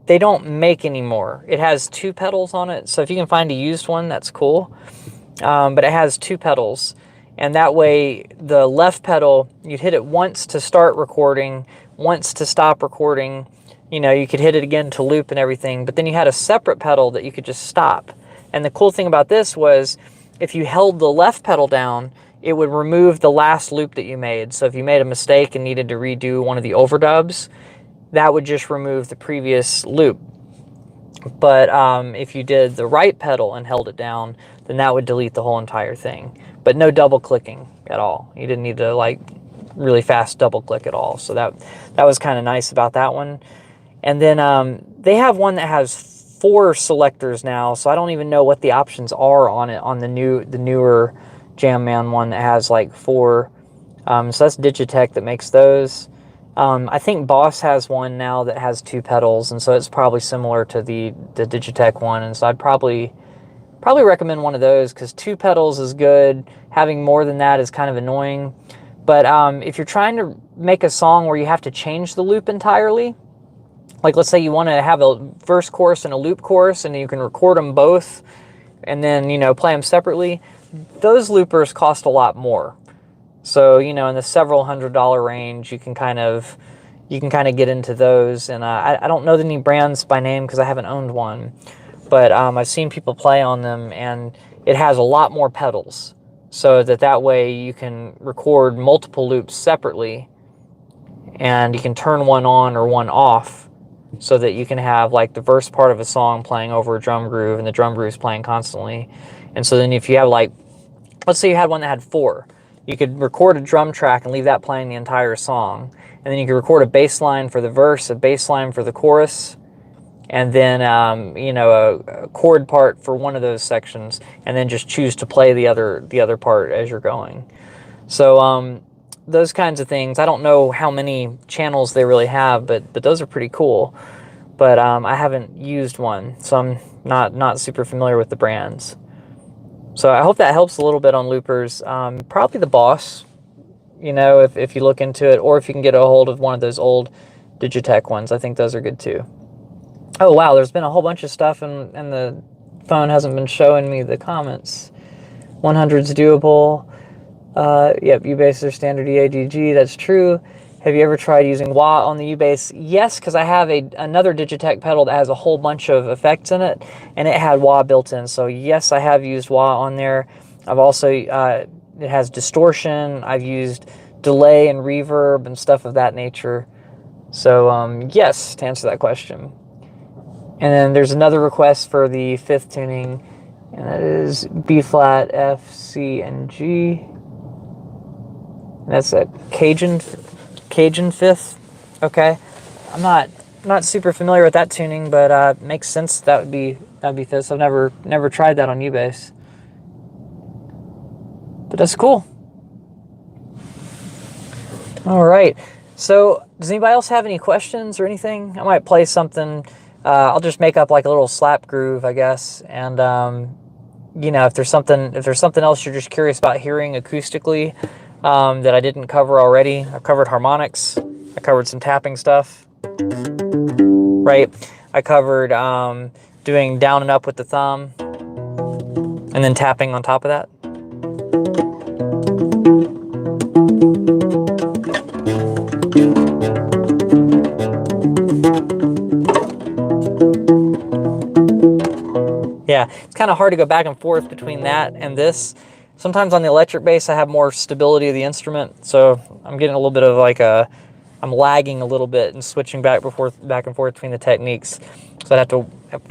they don't make anymore. It has 2 pedals on it, so if you can find a used one, that's cool. But it has 2 pedals, and that way the left pedal, you'd hit it once to start recording, once to stop recording. You could hit it again to loop and everything, but then you had a separate pedal that you could just stop. And the cool thing about this was if you held the left pedal down, it would remove the last loop that you made. So if you made a mistake and needed to redo one of the overdubs, that would just remove the previous loop. But if you did the right pedal and held it down, then that would delete the whole entire thing. But no double clicking at all. You didn't need to like really fast double click at all. So that was kind of nice about that one. And then they have one that has 4 selectors now, so I don't even know what the options are on it, on the newer Jam Man one that has like 4. So that's Digitech that makes those. I think Boss has one now that has 2 pedals, and so it's probably similar to the Digitech one. And so I'd probably recommend one of those, because 2 pedals is good. Having more than that is kind of annoying. But if you're trying to make a song where you have to change the loop entirely, like let's say you want to have a verse chorus and a loop chorus, and you can record them both and then, play them separately, those loopers cost a lot more. So, in the several $100 range, you can kind of get into those. And I don't know any brands by name because I haven't owned one, but I've seen people play on them, and it has a lot more pedals, so that way you can record multiple loops separately, and you can turn one on or one off, so that you can have like the verse part of a song playing over a drum groove, and the drum groove's playing constantly. And so then if you have like, let's say you had one that had 4, you could record a drum track and leave that playing the entire song. And then you could record a bass line for the verse, a bass line for the chorus, and then you know, a chord part for one of those sections, and then just choose to play the other part as you're going. So those kinds of things. I don't know how many channels they really have, but those are pretty cool. But I haven't used one, so I'm not super familiar with the brands. So I hope that helps a little bit on loopers. Probably the Boss, you know, if you look into it, or if you can get a hold of one of those old Digitech ones. I think those are good too. Oh wow, there's been a whole bunch of stuff, and the phone hasn't been showing me the comments. 100's doable. Yep, U-Bass are standard EADG, that's true. Have you ever tried using wah on the U-Bass? Yes, because I have another Digitech pedal that has a whole bunch of effects in it, and it had wah built in. So yes, I have used wah on there. I've also, it has distortion. I've used delay and reverb and stuff of that nature. So yes, to answer that question. And then there's another request for the fifth tuning, and that is B flat, F, C, and G. And that's a Cajun fifth. Okay, I'm not super familiar with that tuning, but makes sense. That'd be fifth. I've never tried that on U-Bass, but that's cool. All right. So does anybody else have any questions or anything? I might play something. I'll just make up like a little slap groove, I guess. And you know, if there's something else you're just curious about hearing acoustically that I didn't cover already. I covered harmonics. I covered some tapping stuff. Right. I covered doing down and up with the thumb, and then tapping on top of that. Yeah, it's kind of hard to go back and forth between that and this. Sometimes on the electric bass I have more stability of the instrument, so I'm getting a little bit of like I'm lagging a little bit and switching back and forth between the techniques. So I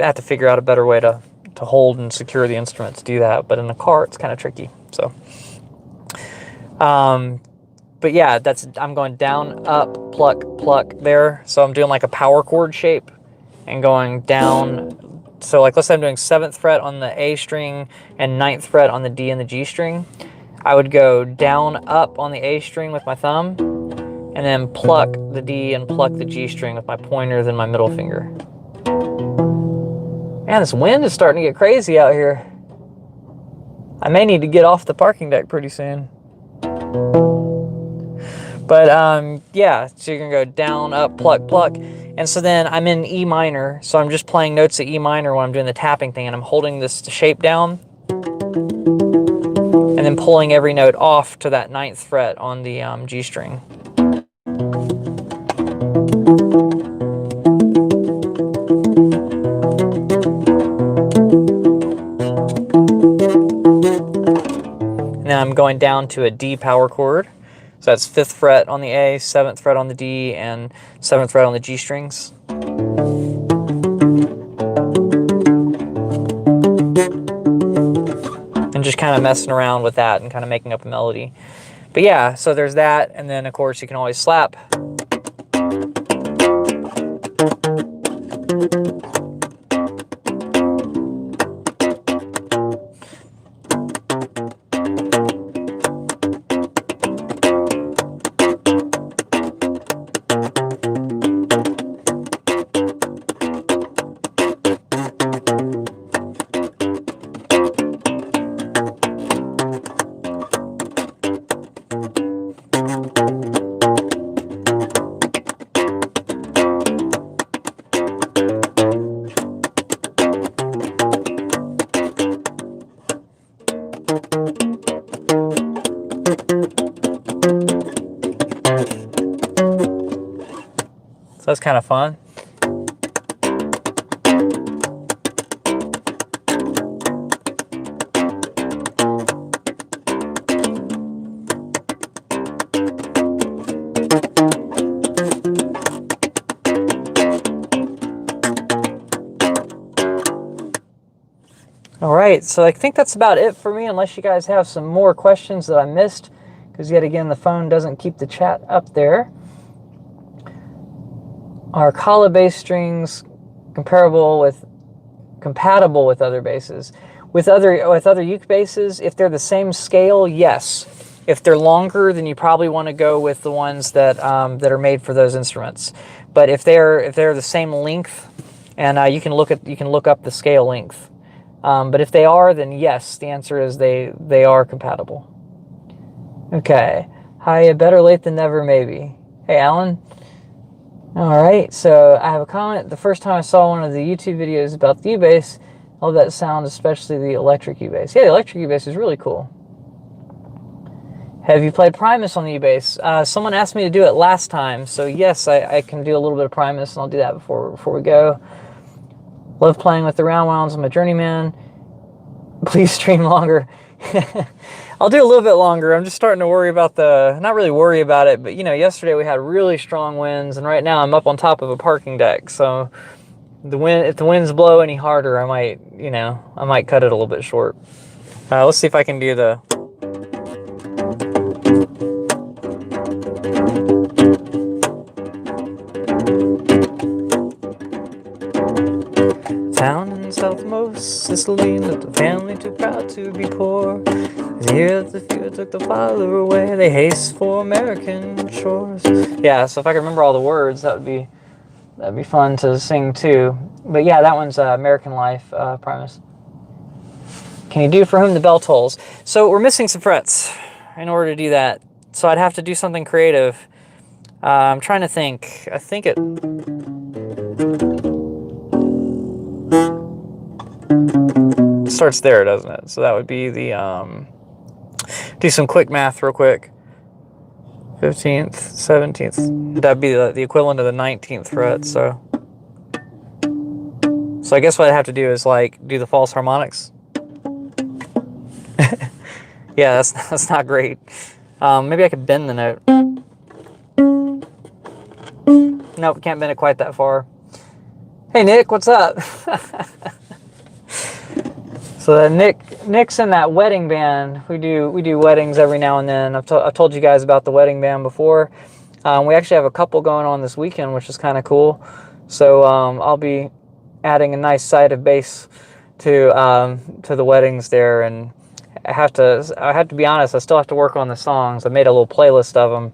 have to figure out a better way to hold and secure the instrument to do that. But in the car it's kind of tricky. So, but yeah, I'm going down, up, pluck, pluck there. So I'm doing like a power chord shape and going down. So like let's say I'm doing 7th fret on the A string and 9th fret on the D and the G string. I would go down, up on the A string with my thumb, and then pluck the D and pluck the G string with my pointer, then my middle finger. Man, this wind is starting to get crazy out here. I may need to get off the parking deck pretty soon. But yeah, so you're gonna go down, up, pluck, pluck. And so then I'm in E minor, so I'm just playing notes of E minor when I'm doing the tapping thing, and I'm holding this shape down, and then pulling every note off to that 9th fret on the G string. And then I'm going down to a D power chord. So that's 5th fret on the A, 7th fret on the D, and 7th fret on the G strings. And just kind of messing around with that and kind of making up a melody. But yeah, so there's that, and then of course you can always slap. So that's kind of fun. All right, so I think that's about it for me, unless you guys have some more questions that I missed, because yet again, the phone doesn't keep the chat up there. Our Kala bass strings compatible with other basses. With other uke basses, if they're the same scale, yes. If they're longer, then you probably want to go with the ones that that are made for those instruments. But if they're the same length, and you can look up the scale length. But if they are, then yes, the answer is they are compatible. Okay. Hi, better late than never, maybe. Hey, Alan. All right, so I have a comment. The first time I saw one of the YouTube videos about the U-bass, I love that sound, especially the electric U-bass. Yeah, the electric U-bass is really cool. Have you played Primus on the U-bass? Someone asked me to do it last time, so yes, I can do a little bit of Primus, and I'll do that before we go. Love playing with the round wounds. I'm a journeyman. Please stream longer. I'll do a little bit longer. I'm just starting to worry about not really worry about it, but yesterday we had really strong winds, and right now I'm up on top of a parking deck. So if the winds blow any harder, I might cut it a little bit short. Let's see if I can do the. Town in southmost Sicily, left a family too proud to be poor. Here the few took the father away, they haste for American shores. Yeah, so if I could remember all the words, that'd be fun to sing too. But yeah, that one's American Life, Primus. Can you do For Whom the Bell Tolls? So we're missing some frets in order to do that. So I'd have to do something creative. I'm trying to think. I think it starts there, doesn't it? So that would be the do some quick math real quick. 15th, 17th. That'd be the equivalent of the 19th fret. So I guess what I'd have to do is do the false harmonics. Yeah, that's not great. Maybe I could bend the note. Nope, can't bend it quite that far. Hey Nick, what's up? So Nick's in that wedding band. We do weddings every now and then. I've told you guys about the wedding band before. We actually have a couple going on this weekend, which is kind of cool. So I'll be adding a nice side of bass to the weddings there, and I have to be honest. I still have to work on the songs. I made a little playlist of them.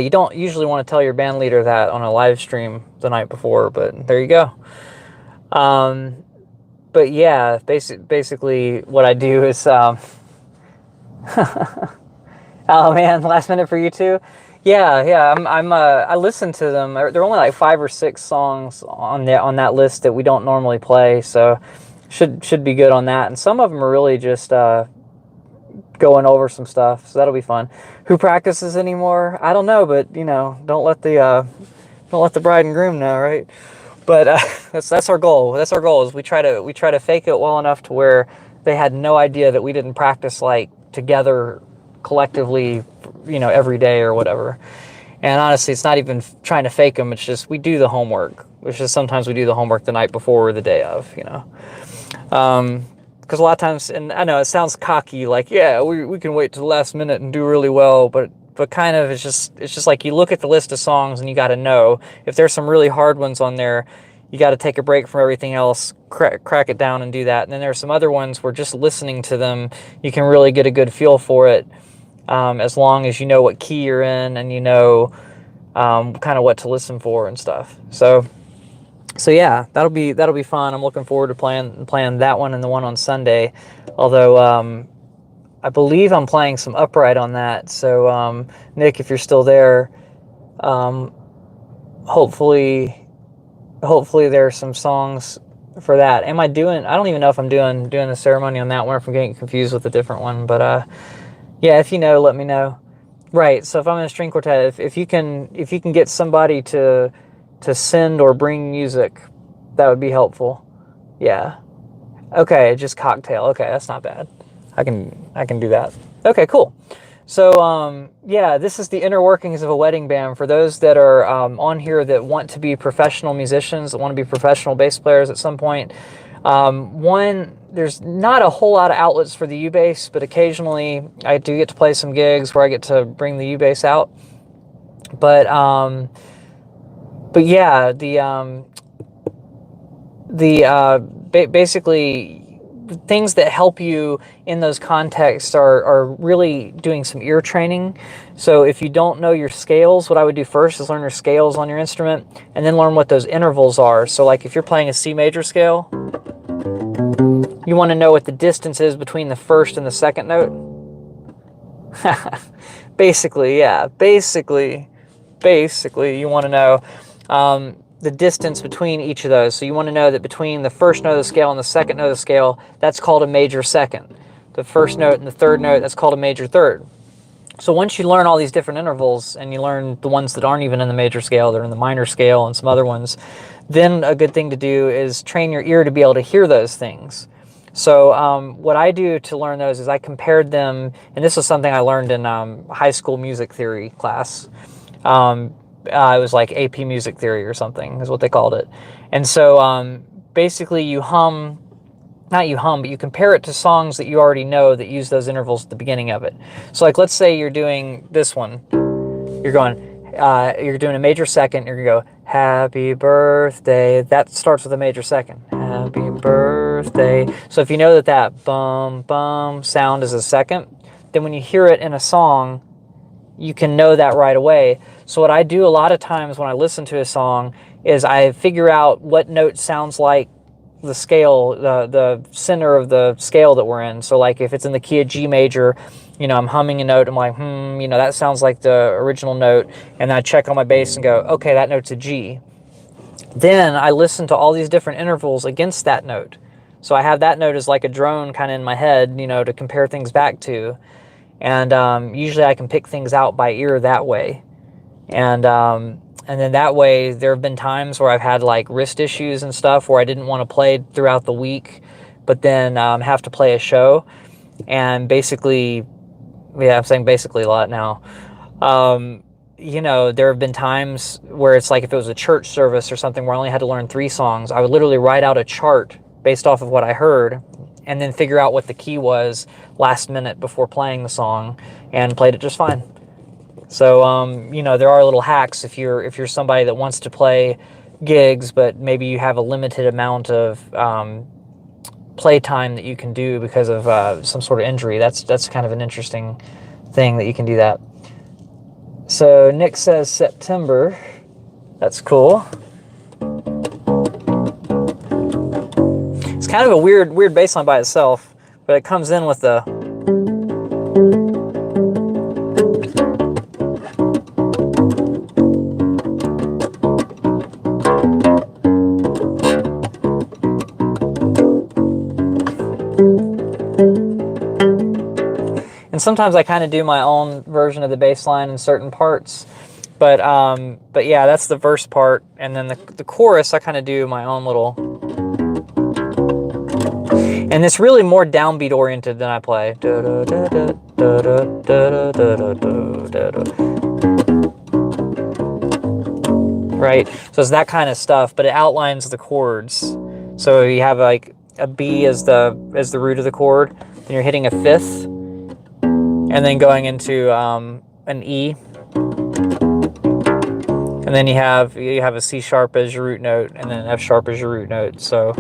You don't usually want to tell your band leader that on a live stream the night before, but there you go. But yeah, basically what I do is, oh man, last minute for you too. Yeah. I listen to them. There are only like 5 or 6 songs on that list that we don't normally play, so should be good on that. And some of them are really just going over some stuff, so that'll be fun. Who practices anymore? I don't know, but don't let the bride and groom know, right? But that's our goal. That's our goal. Is we try to fake it well enough to where they had no idea that we didn't practice together collectively, every day or whatever. And honestly, it's not even trying to fake them. It's just we do the homework. Which is sometimes we do the homework the night before or the day of. Because a lot of times, and I know it sounds cocky, we can wait to the last minute and do really well, but kind of it's just like you look at the list of songs and you got to know if there's some really hard ones on there, you got to take a break from everything else, crack it down and do that. And then there's some other ones where just listening to them, you can really get a good feel for it, as long as you know what key you're in and kind of what to listen for and stuff. So yeah, that'll be fun. I'm looking forward to playing that one and the one on Sunday. Although I believe I'm playing some upright on that. So Nick, if you're still there, hopefully there's some songs for that. I don't even know if I'm doing the ceremony on that one, if I'm getting confused with a different one. But yeah, if you know, let me know. Right. So if I'm in a string quartet, if you can get somebody to send or bring music, that would be helpful. Yeah. Okay, just cocktail. Okay, that's not bad. I can do that. Okay, cool. So yeah, this is the inner workings of a wedding band. For those that are on here that want to be professional musicians, that want to be professional bass players at some point. There's not a whole lot of outlets for the U-bass, but occasionally I do get to play some gigs where I get to bring the U-bass out. But yeah, basically things that help you in those contexts are really doing some ear training. So if you don't know your scales, what I would do first is learn your scales on your instrument and then learn what those intervals are. So like if you're playing a C major scale, you want to know what the distance is between the first and the second note. Basically, yeah. Basically, you want to know the distance between each of those. So you want to know that between the first note of the scale and the second note of the scale, that's called a major second. The first note and the third note, that's called a major third. So once you learn all these different intervals and you learn the ones that aren't even in the major scale, they're in the minor scale and some other ones, then a good thing to do is train your ear to be able to hear those things. So what I do to learn those is I compared them, and this was something I learned in high school music theory class. It was like AP music theory or something is what they called it. And so basically not you hum, but you compare it to songs that you already know that use those intervals at the beginning of it. So like, let's say you're doing this one. You're doing a major second. You're going to go, happy birthday. That starts with a major second. Happy birthday. So if you know that bum, bum sound is a second, then when you hear it in a song, you can know that right away. So what I do a lot of times when I listen to a song is I figure out what note sounds like the scale, the center of the scale that we're in. So like if it's in the key of G major, I'm humming a note, I'm like, that sounds like the original note, and then I check on my bass and go, okay, that note's a G. Then I listen to all these different intervals against that note. So I have that note as like a drone kind of in my head, to compare things back to. And usually I can pick things out by ear that way. And then that way, there have been times where I've had like wrist issues and stuff where I didn't want to play throughout the week, but then have to play a show. And basically, I'm saying basically a lot now. There have been times where it's like if it was a church service or something where I only had to learn 3 songs, I would literally write out a chart based off of what I heard and then figure out what the key was last minute before playing the song and played it just fine. So, there are little hacks if you're somebody that wants to play gigs, but maybe you have a limited amount of play time that you can do because of some sort of injury. That's kind of an interesting thing that you can do that. So Nick says September. That's cool. It's kind of a weird bass line by itself, but it comes in with the. And sometimes I kind of do my own version of the bass line in certain parts, but yeah, that's the verse part, and then the chorus I kind of do my own little, and it's really more downbeat oriented than I play. Right, so it's that kind of stuff, but it outlines the chords. So you have like a B as the root of the chord, then you're hitting a fifth, and then going into an E, and then you have a C sharp as your root note, and then an F sharp as your root note. So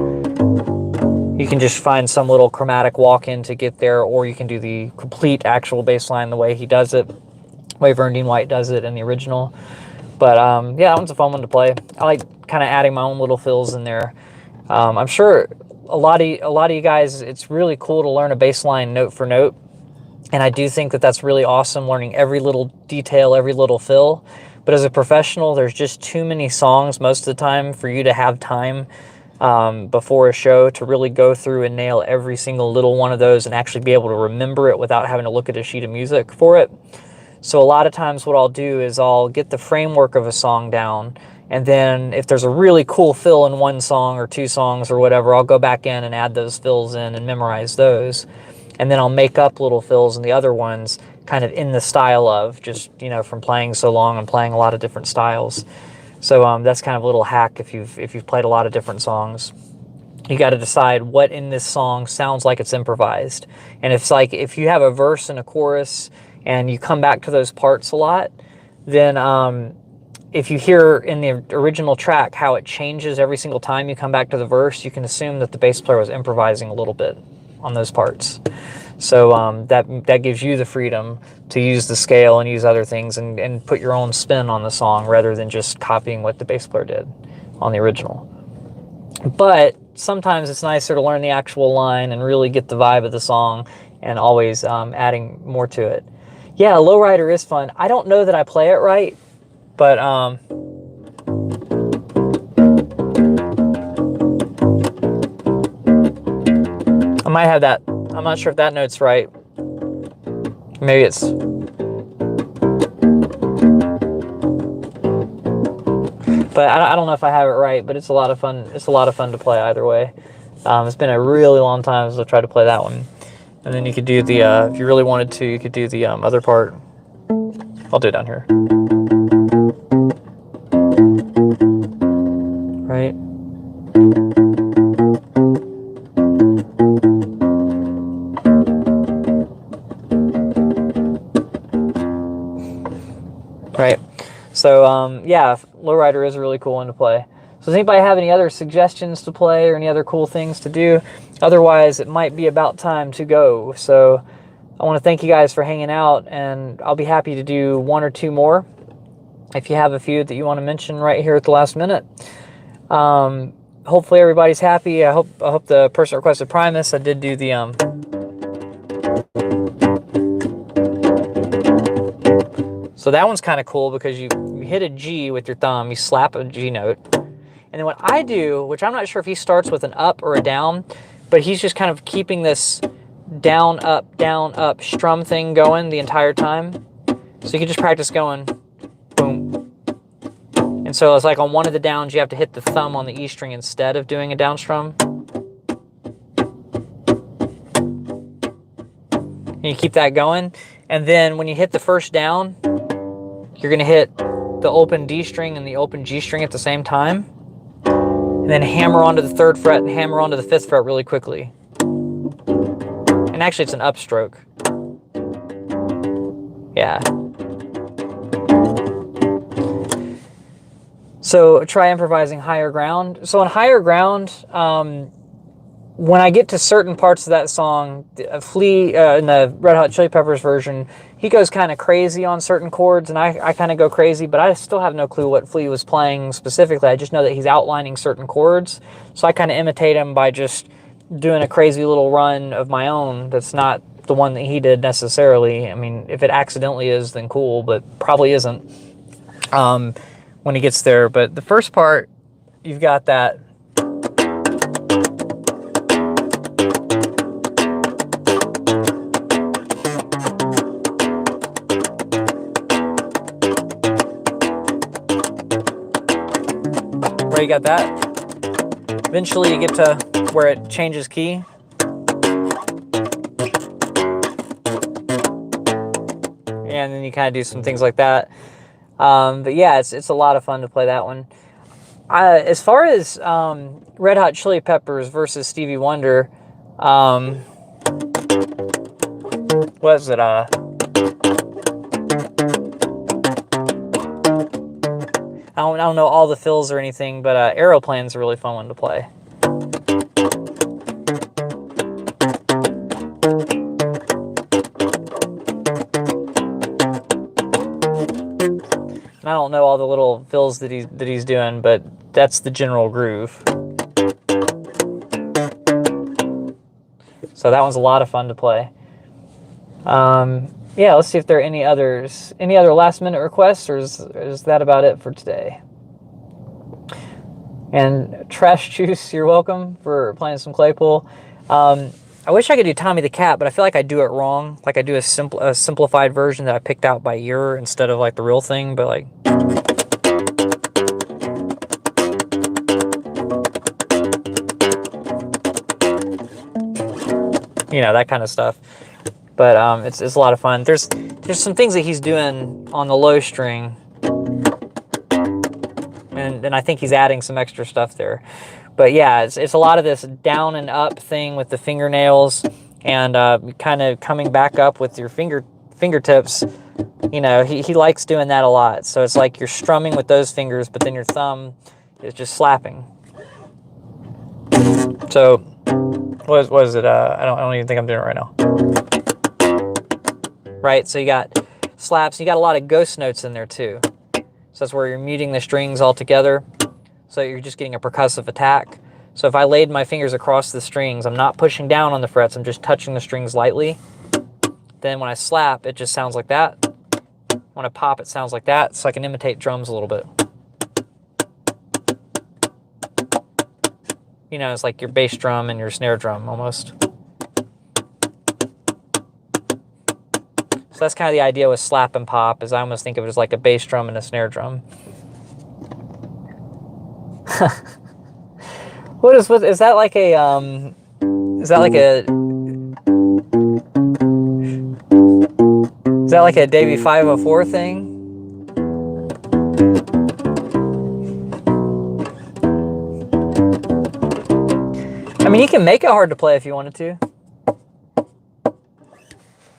you can just find some little chromatic walk-in to get there, or you can do the complete actual bass line the way he does it, the way Vern Dean White does it in the original. But yeah, that one's a fun one to play. I like kind of adding my own little fills in there. I'm sure a lot of you guys, it's really cool to learn a bass line note for note. And I do think that that's really awesome, learning every little detail, every little fill. But as a professional, there's just too many songs most of the time for you to have time before a show to really go through and nail every single little one of those and actually be able to remember it without having to look at a sheet of music for it. So a lot of times what I'll do is I'll get the framework of a song down, and then if there's a really cool fill in one song or 2 songs or whatever, I'll go back in and add those fills in and memorize those. And then I'll make up little fills in the other ones kind of in the style of just, from playing so long and playing a lot of different styles. So that's kind of a little hack if you've played a lot of different songs. You got to decide what in this song sounds like it's improvised. And if you have a verse and a chorus and you come back to those parts a lot, then if you hear in the original track how it changes every single time you come back to the verse, you can assume that the bass player was improvising a little bit on those parts. So that gives you the freedom to use the scale and use other things and put your own spin on the song rather than just copying what the bass player did on the original. But sometimes it's nicer to learn the actual line and really get the vibe of the song, and always adding more to it. Yeah, Lowrider is fun. I don't know that I play it right, but I might have that. I'm not sure if that note's right. Maybe it's... But I don't know if I have it right, but it's a lot of fun. It's a lot of fun to play either way. It's been a really long time since I tried to play that one. And then you could do the, if you really wanted to, you could do the other part. I'll do it down here. Right? Right. So, yeah, Lowrider is a really cool one to play. So does anybody have any other suggestions to play or any other cool things to do? Otherwise, it might be about time to go. So I want to thank you guys for hanging out, and I'll be happy to do one or two more if you have a few that you want to mention right here at the last minute. Hopefully everybody's happy. I hope the person requested Primus. I did do the so that one's kind of cool because you hit a G with your thumb, you slap a G note. And then what I do, which I'm not sure if he starts with an up or a down, but he's just kind of keeping this down, up strum thing going the entire time. So you can just practice going boom. And so it's like on one of the downs, you have to hit the thumb on the E string instead of doing a down strum. And you keep that going. And then when you hit the first down, you're going to hit the open D string and the open G string at the same time. And then hammer onto the 3rd fret and hammer onto the 5th fret really quickly. And actually it's an upstroke. Yeah. So try improvising higher ground. So on higher ground, when I get to certain parts of that song, Flea, in the Red Hot Chili Peppers version, he goes kind of crazy on certain chords, and I kind of go crazy, but I still have no clue what Flea was playing specifically. I just know that he's outlining certain chords, so I kind of imitate him by just doing a crazy little run of my own that's not the one that he did necessarily. I mean, if it accidentally is, then cool, but probably isn't when he gets there. But the first part, you've got that. Where you got that. Eventually you get to where it changes key. And then you kind of do some things like that. But yeah, it's a lot of fun to play that one. As far as Red Hot Chili Peppers versus Stevie Wonder, what is it? I don't know all the fills or anything, but Aeroplane's a really fun one to play. And I don't know all the little fills that he's doing, but that's the general groove. So that one's a lot of fun to play. Yeah, let's see if there are any others. Any other last minute requests, or is that about it for today? And Trash Juice, you're welcome for playing some Claypool. I wish I could do Tommy the Cat, but I feel like I do it wrong. Like I do a simplified version that I picked out by ear instead of like the real thing, but like... You know, that kind of stuff. But it's a lot of fun. There's some things that he's doing on the low string, and I think he's adding some extra stuff there. But yeah, it's a lot of this down and up thing with the fingernails, and kind of coming back up with your fingertips You know, he likes doing that a lot. So it's like you're strumming with those fingers, but then your thumb is just slapping. So what is it? I don't even think I'm doing it right now. Right, so you got slaps. You got a lot of ghost notes in there too. So that's where you're muting the strings all together. So you're just getting a percussive attack. So if I laid my fingers across the strings, I'm not pushing down on the frets, I'm just touching the strings lightly. Then when I slap, it just sounds like that. When I pop, it sounds like that, so I can imitate drums a little bit. You know, it's like your bass drum and your snare drum almost. So that's kind of the idea with slap and pop, is I almost think of it as like a bass drum and a snare drum. What is that like a is that like a Davey 504 thing? I mean, you can make it hard to play if you wanted to.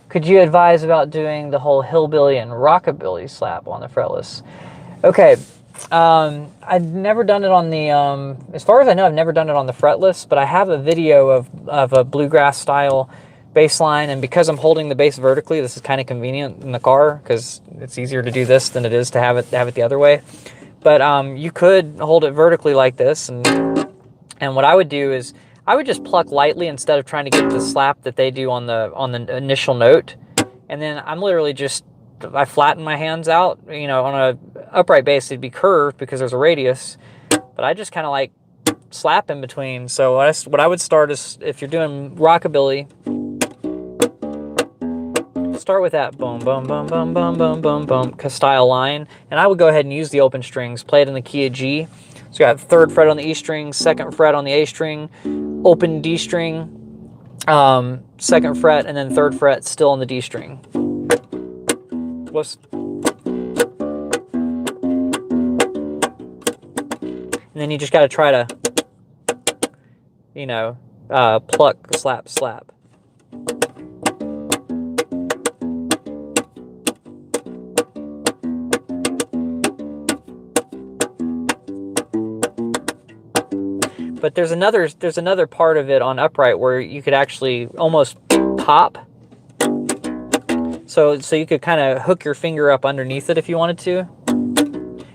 Could you advise about doing the whole hillbilly and rockabilly slap on the fretless? Okay, I've never done it on the, as far as I know, I've never done it on the fretless, but I have a video of a bluegrass style bass line, and because I'm holding the bass vertically, this is kind of convenient in the car, because it's easier to do this than it is to have it the other way. But you could hold it vertically like this, and what I would do is I would just pluck lightly instead of trying to get the slap that they do on the initial note. And then I'm literally just, I flatten my hands out. You know, on a upright bass it'd be curved because there's a radius, but I just kind of like slap in between. So what I would start is, if you're doing rockabilly, start with that boom, boom, boom, boom, boom, boom, boom, boom style line, and I would go ahead and use the open strings, play it in the key of G. So you got 3rd fret on the E string, 2nd fret on the A string, open D string, 2nd fret, and then 3rd fret still on the D string. Whoops. And then you just got to try to, you know, pluck, slap, slap. But there's another part of it on upright where you could actually almost pop. So you could kind of hook your finger up underneath it if you wanted to,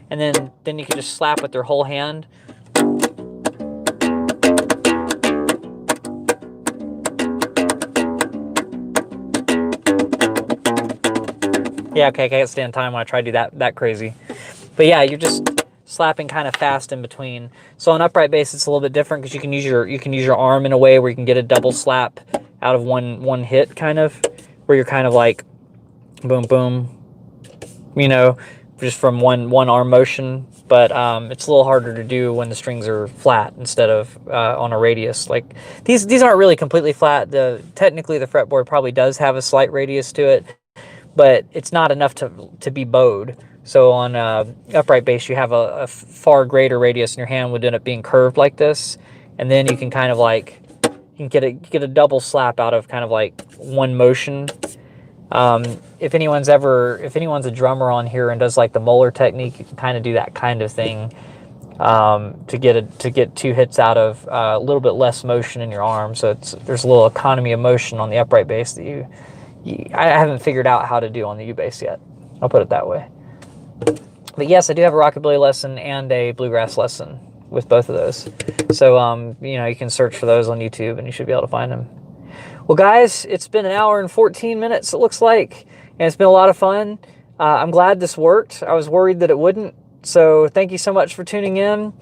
and then you could just slap with your whole hand. Yeah, okay, I can't stand time when I try to do that crazy. But yeah, you're just slapping kind of fast in between. So on upright bass, it's a little bit different because you can use your arm in a way where you can get a double slap out of one hit, kind of, where you're kind of like boom, boom, you know, just from one arm motion. But it's a little harder to do when the strings are flat instead of on a radius. Like these aren't really completely flat. Technically the fretboard probably does have a slight radius to it, but it's not enough to be bowed. So on upright bass, you have a far greater radius, and your hand would end up being curved like this, and then you can kind of like, you can get a double slap out of kind of like one motion. If anyone's a drummer on here and does like the Moeller technique, you can kind of do that kind of thing to get 2 hits out of a little bit less motion in your arm. So there's a little economy of motion on the upright bass that I haven't figured out how to do on the U bass yet. I'll put it that way. But yes, I do have a rockabilly lesson and a bluegrass lesson with both of those. So, you know, you can search for those on YouTube and you should be able to find them. Well, guys, it's been 1 hour and 14 minutes, it looks like, and it's been a lot of fun. I'm glad this worked. I was worried that it wouldn't. So thank you so much for tuning in,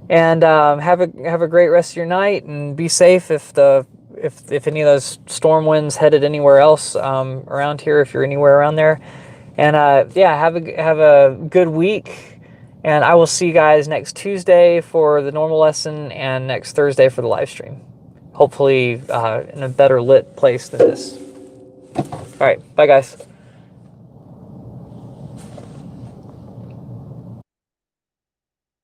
and have a great rest of your night, and be safe if any of those storm winds headed anywhere else around here, if you're anywhere around there. And yeah, have a good week, and I will see you guys next Tuesday for the normal lesson and next Thursday for the live stream. Hopefully in a better lit place than this. All right, bye guys.